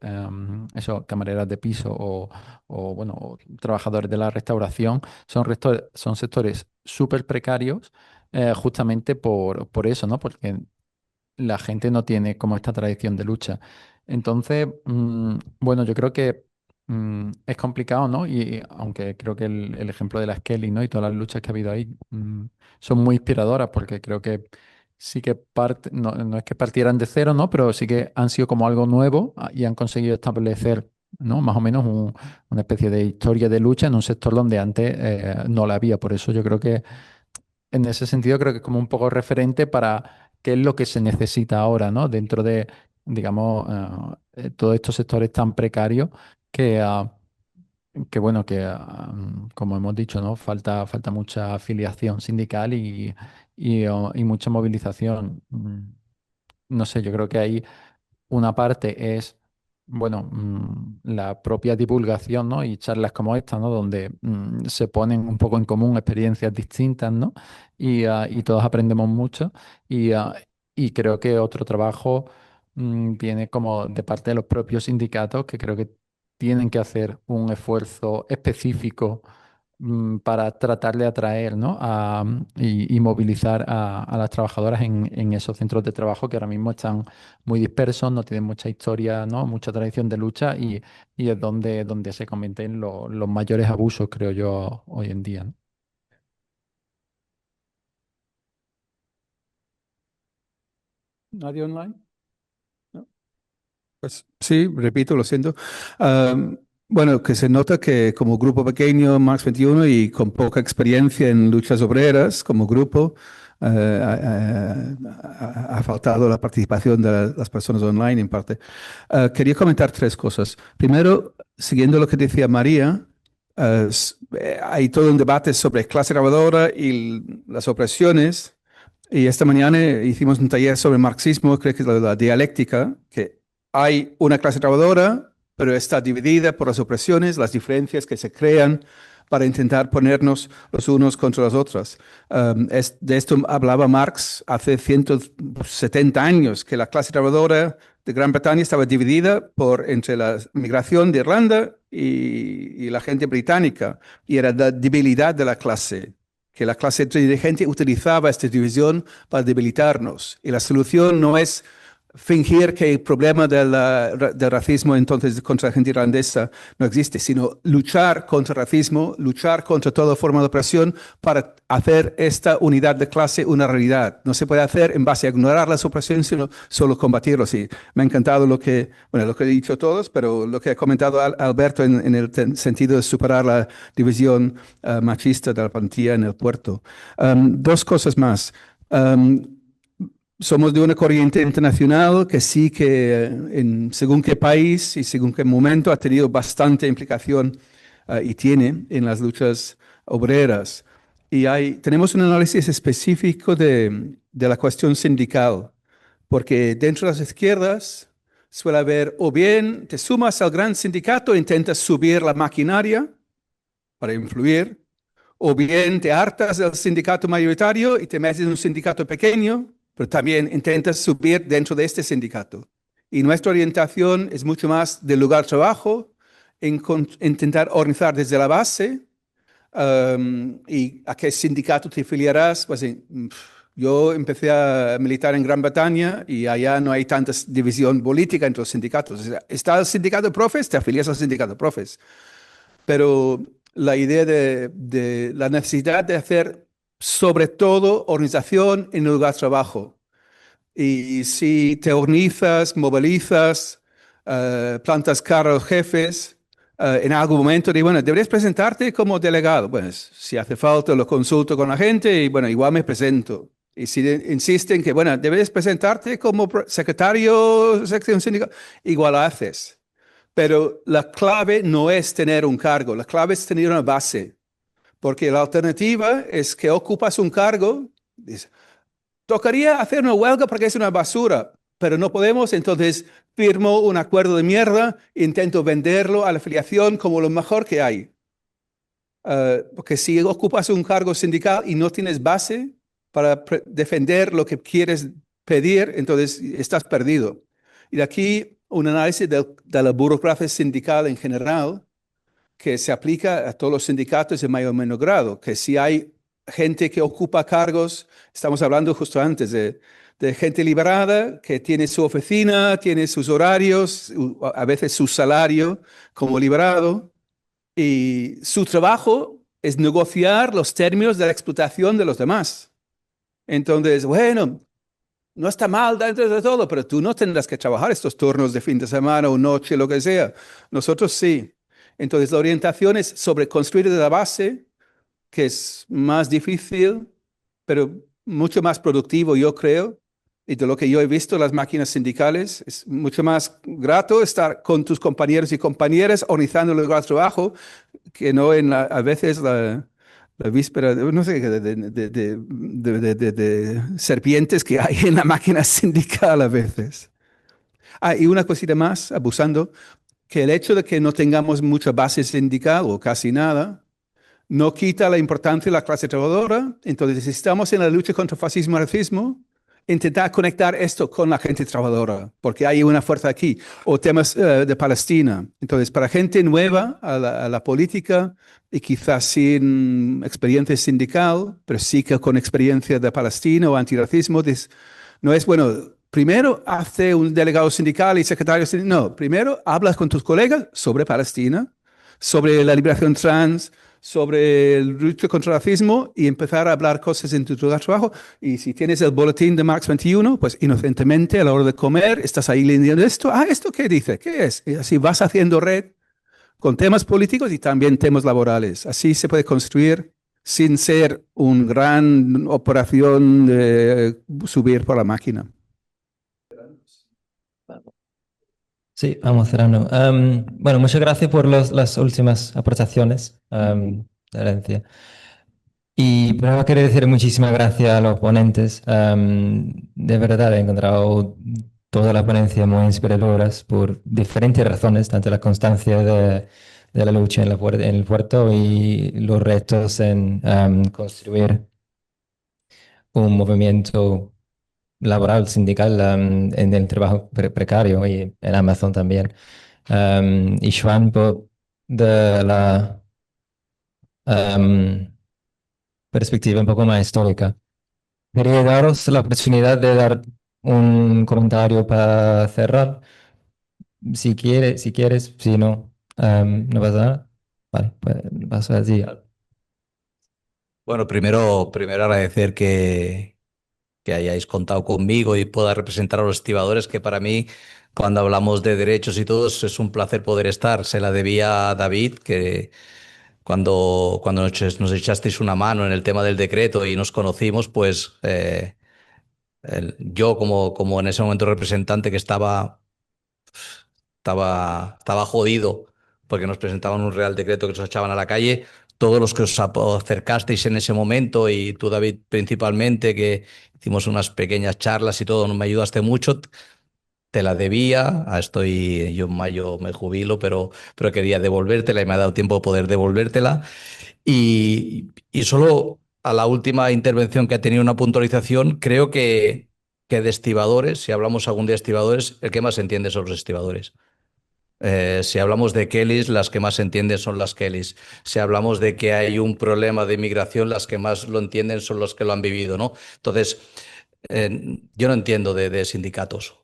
eso, camareras de piso bueno, o trabajadores de la restauración, son sectores súper precarios, justamente por eso, ¿no? Porque la gente no tiene como esta tradición de lucha. Entonces, bueno, yo creo que es complicado, ¿no? Y aunque creo que el ejemplo de las Kelly, ¿no? Y todas las luchas que ha habido ahí son muy inspiradoras porque creo que sí que no es que partieran de cero, ¿no? Pero sí que han sido como algo nuevo y han conseguido establecer, ¿no? Más o menos una especie de historia de lucha en un sector donde antes no la había. Por eso yo creo que en ese sentido creo que es como un poco referente para qué es lo que se necesita ahora, ¿no? Dentro de, digamos, todos estos sectores tan precarios que, bueno, como hemos dicho, ¿no? Falta mucha afiliación sindical y mucha movilización. No sé, yo creo que ahí una parte es, bueno, la propia divulgación, ¿no? Y charlas como esta, ¿no? Donde se ponen un poco en común experiencias distintas, ¿no? Y todos aprendemos mucho. Y creo que otro trabajo viene como de parte de los propios sindicatos, que creo que tienen que hacer un esfuerzo específico para tratar de atraer, ¿no? Y movilizar a las trabajadoras en esos centros de trabajo que ahora mismo están muy dispersos, no tienen mucha historia, ¿no? Mucha tradición de lucha y es donde se cometen los mayores abusos, creo yo, hoy en día, ¿no? ¿Nadie online? ¿No? Pues sí, repito, lo siento. Am, bueno, que se nota que como grupo pequeño, Max 21, y con poca experiencia en luchas obreras como grupo, ha faltado la participación de las personas online en parte. Quería comentar tres cosas. Primero, siguiendo lo que decía María, hay todo un debate sobre clase trabajadora y las opresiones. Y esta mañana hicimos un taller sobre marxismo, creo que es la dialéctica, que hay una clase trabajadora, pero está dividida por las opresiones, las diferencias que se crean para intentar ponernos los unos contra los otros. De esto hablaba Marx hace 170 años, que la clase trabajadora de Gran Bretaña estaba dividida entre la migración de Irlanda y la gente británica, y era la debilidad de la clase, que la clase dirigente utilizaba esta división para debilitarnos. Y la solución no es fingir que el problema del racismo entonces contra la gente irlandesa no existe, sino luchar contra el racismo, luchar contra toda forma de opresión para hacer esta unidad de clase una realidad. No se puede hacer en base a ignorar las opresiones, sino solo combatirlos. Y me ha encantado lo que he dicho todos, pero lo que ha comentado Alberto en el sentido de superar la división machista de la plantilla en el puerto. Dos cosas más. Somos de una corriente internacional que sí que según qué país y según qué momento ha tenido bastante implicación y tiene en las luchas obreras. Y tenemos un análisis específico de la cuestión sindical, porque dentro de las izquierdas suele haber o bien te sumas al gran sindicato e intentas subir la maquinaria para influir, o bien te hartas del sindicato mayoritario y te metes en un sindicato pequeño, pero también intentas subir dentro de este sindicato. Y nuestra orientación es mucho más del lugar de trabajo intentar organizar desde la base. ¿Y a qué sindicato te afiliarás? Pues yo empecé a militar en Gran Bretaña y allá no hay tanta división política entre los sindicatos. O sea, está el sindicato de profes, te afilias al sindicato de profes. Pero la idea de la necesidad de hacer sobre todo organización en el lugar de trabajo. Y si te organizas, movilizas, plantas cara a los jefes, en algún momento digo, bueno, deberías presentarte como delegado. Pues si hace falta lo consulto con la gente y bueno, igual me presento. Y si insisten que, bueno, deberías presentarte como secretario de sección sindical, igual lo haces. Pero la clave no es tener un cargo, la clave es tener una base. Porque la alternativa es que ocupas un cargo, dices, tocaría hacer una huelga porque es una basura, pero no podemos, entonces firmo un acuerdo de mierda, intento venderlo a la afiliación como lo mejor que hay. Porque si ocupas un cargo sindical y no tienes base para defender lo que quieres pedir, entonces estás perdido. Y de aquí un análisis de la burocracia sindical en general, que se aplica a todos los sindicatos de mayor o menor grado, que si hay gente que ocupa cargos, estamos hablando justo antes de gente liberada que tiene su oficina, tiene sus horarios, a veces su salario como liberado, y su trabajo es negociar los términos de la explotación de los demás. Entonces, bueno, no está mal dentro de todo, pero tú no tendrás que trabajar estos turnos de fin de semana o noche, lo que sea. Nosotros sí. Entonces, la orientación es sobre construir de la base, que es más difícil, pero mucho más productivo, yo creo. Y de lo que yo he visto, las máquinas sindicales, es mucho más grato estar con tus compañeros y compañeras organizando el lugar de trabajo que no a veces la víspera, no sé, de serpientes que hay en la máquina sindical a veces. Y una cosita más, abusando, que el hecho de que no tengamos mucha base sindical o casi nada, no quita la importancia de la clase trabajadora. Entonces, si estamos en la lucha contra el fascismo y el racismo, intentar conectar esto con la gente trabajadora, porque hay una fuerza aquí, o temas de Palestina. Entonces, para gente nueva a la política y quizás sin experiencia sindical, pero sí que con experiencia de Palestina o antirracismo, no es bueno. Primero, hace un delegado sindical y secretario sindical. No, primero hablas con tus colegas sobre Palestina, sobre la liberación trans, sobre el lucha contra el racismo y empezar a hablar cosas en tu lugar de trabajo. Y si tienes el boletín de Marx 21, pues inocentemente a la hora de comer estás ahí leyendo esto. ¿Esto qué dice? ¿Qué es? Y así vas haciendo red con temas políticos y también temas laborales. Así se puede construir sin ser una gran operación de subir por la máquina. Sí, vamos cerrando. Bueno, muchas gracias por las últimas aportaciones de herencia. Y primero quiero decir muchísimas gracias a los ponentes. De verdad he encontrado toda la ponencia muy inspiradoras por diferentes razones, tanto la constancia de la lucha en el puerto y los retos en construir un movimiento laboral, sindical, en el trabajo precario y en Amazon también. Y Joan, de la perspectiva un poco más histórica. Quería daros la oportunidad de dar un comentario para cerrar. Si quieres, si no, no pasa nada. Vale, pues paso así. Bueno, primero agradecer que hayáis contado conmigo y pueda representar a los estibadores, que para mí, cuando hablamos de derechos y todo, es un placer poder estar. Se la debía a David, que cuando nos echasteis una mano en el tema del decreto y nos conocimos, pues yo como en ese momento representante que estaba jodido porque nos presentaban un real decreto que nos echaban a la calle. Todos los que os acercasteis en ese momento y tú, David, principalmente, que hicimos unas pequeñas charlas y todo, me ayudaste mucho. Te la debía, yo en mayo me jubilo, pero quería devolvértela y me ha dado tiempo de poder devolvértela. Y solo a la última intervención que ha tenido una puntualización, creo que de estibadores, si hablamos algún día de estibadores, el que más se entiende son los estibadores. Si hablamos de Kellys, las que más entienden son las Kellys. Si hablamos de que hay un problema de inmigración, las que más lo entienden son los que lo han vivido, ¿no? Entonces, yo no entiendo de sindicatos.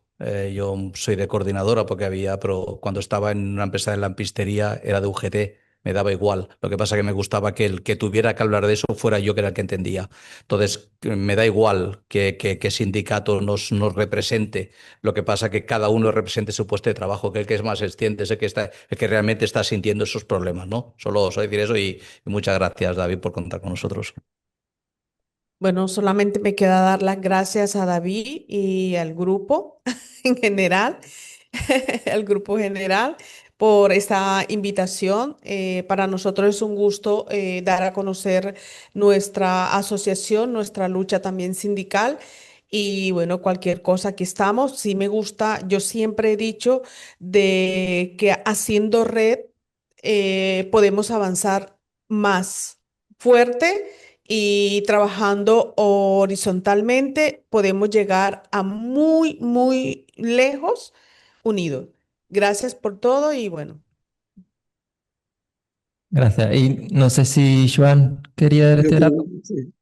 Yo soy de coordinadora pero cuando estaba en una empresa de lampistería era de UGT, me daba igual. Lo que pasa es que me gustaba que el que tuviera que hablar de eso fuera yo que era el que entendía. Entonces, me da igual que sindicato nos represente. Lo que pasa es que cada uno represente su puesto de trabajo, que el que es más extiende es el que realmente está sintiendo esos problemas, ¿no? Solo os voy a decir eso y muchas gracias, David, por contar con nosotros. Bueno, solamente me queda dar las gracias a David y al grupo en general, al grupo general, por esta invitación. Para nosotros es un gusto dar a conocer nuestra asociación, nuestra lucha también sindical. Y bueno, cualquier cosa, aquí estamos. Sí me gusta, yo siempre he dicho de que haciendo red podemos avanzar más fuerte y trabajando horizontalmente podemos llegar a muy, muy lejos unidos. Gracias por todo y bueno. Gracias. Y no sé si Joan quería Yo, decir algo. sí,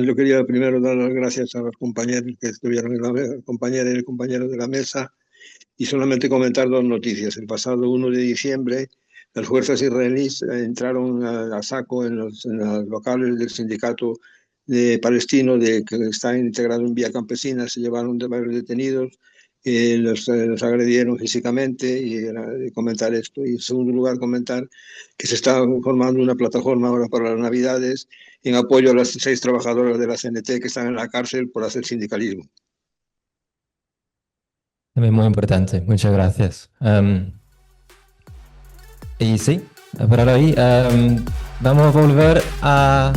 yo quería primero dar las gracias a los compañeros que estuvieron en la compañera y el compañero de la mesa y solamente comentar dos noticias. El pasado 1 de diciembre, las fuerzas israelíes entraron a saco en los locales del sindicato palestino que está integrado en Vía Campesina, se llevaron varios detenidos, los agredieron físicamente y comentar esto. Y en segundo lugar, comentar que se está formando una plataforma ahora para las Navidades en apoyo a las 6 trabajadoras de la CNT que están en la cárcel por hacer sindicalismo. También muy importante. Muchas gracias. Y sí, por ahí vamos a volver a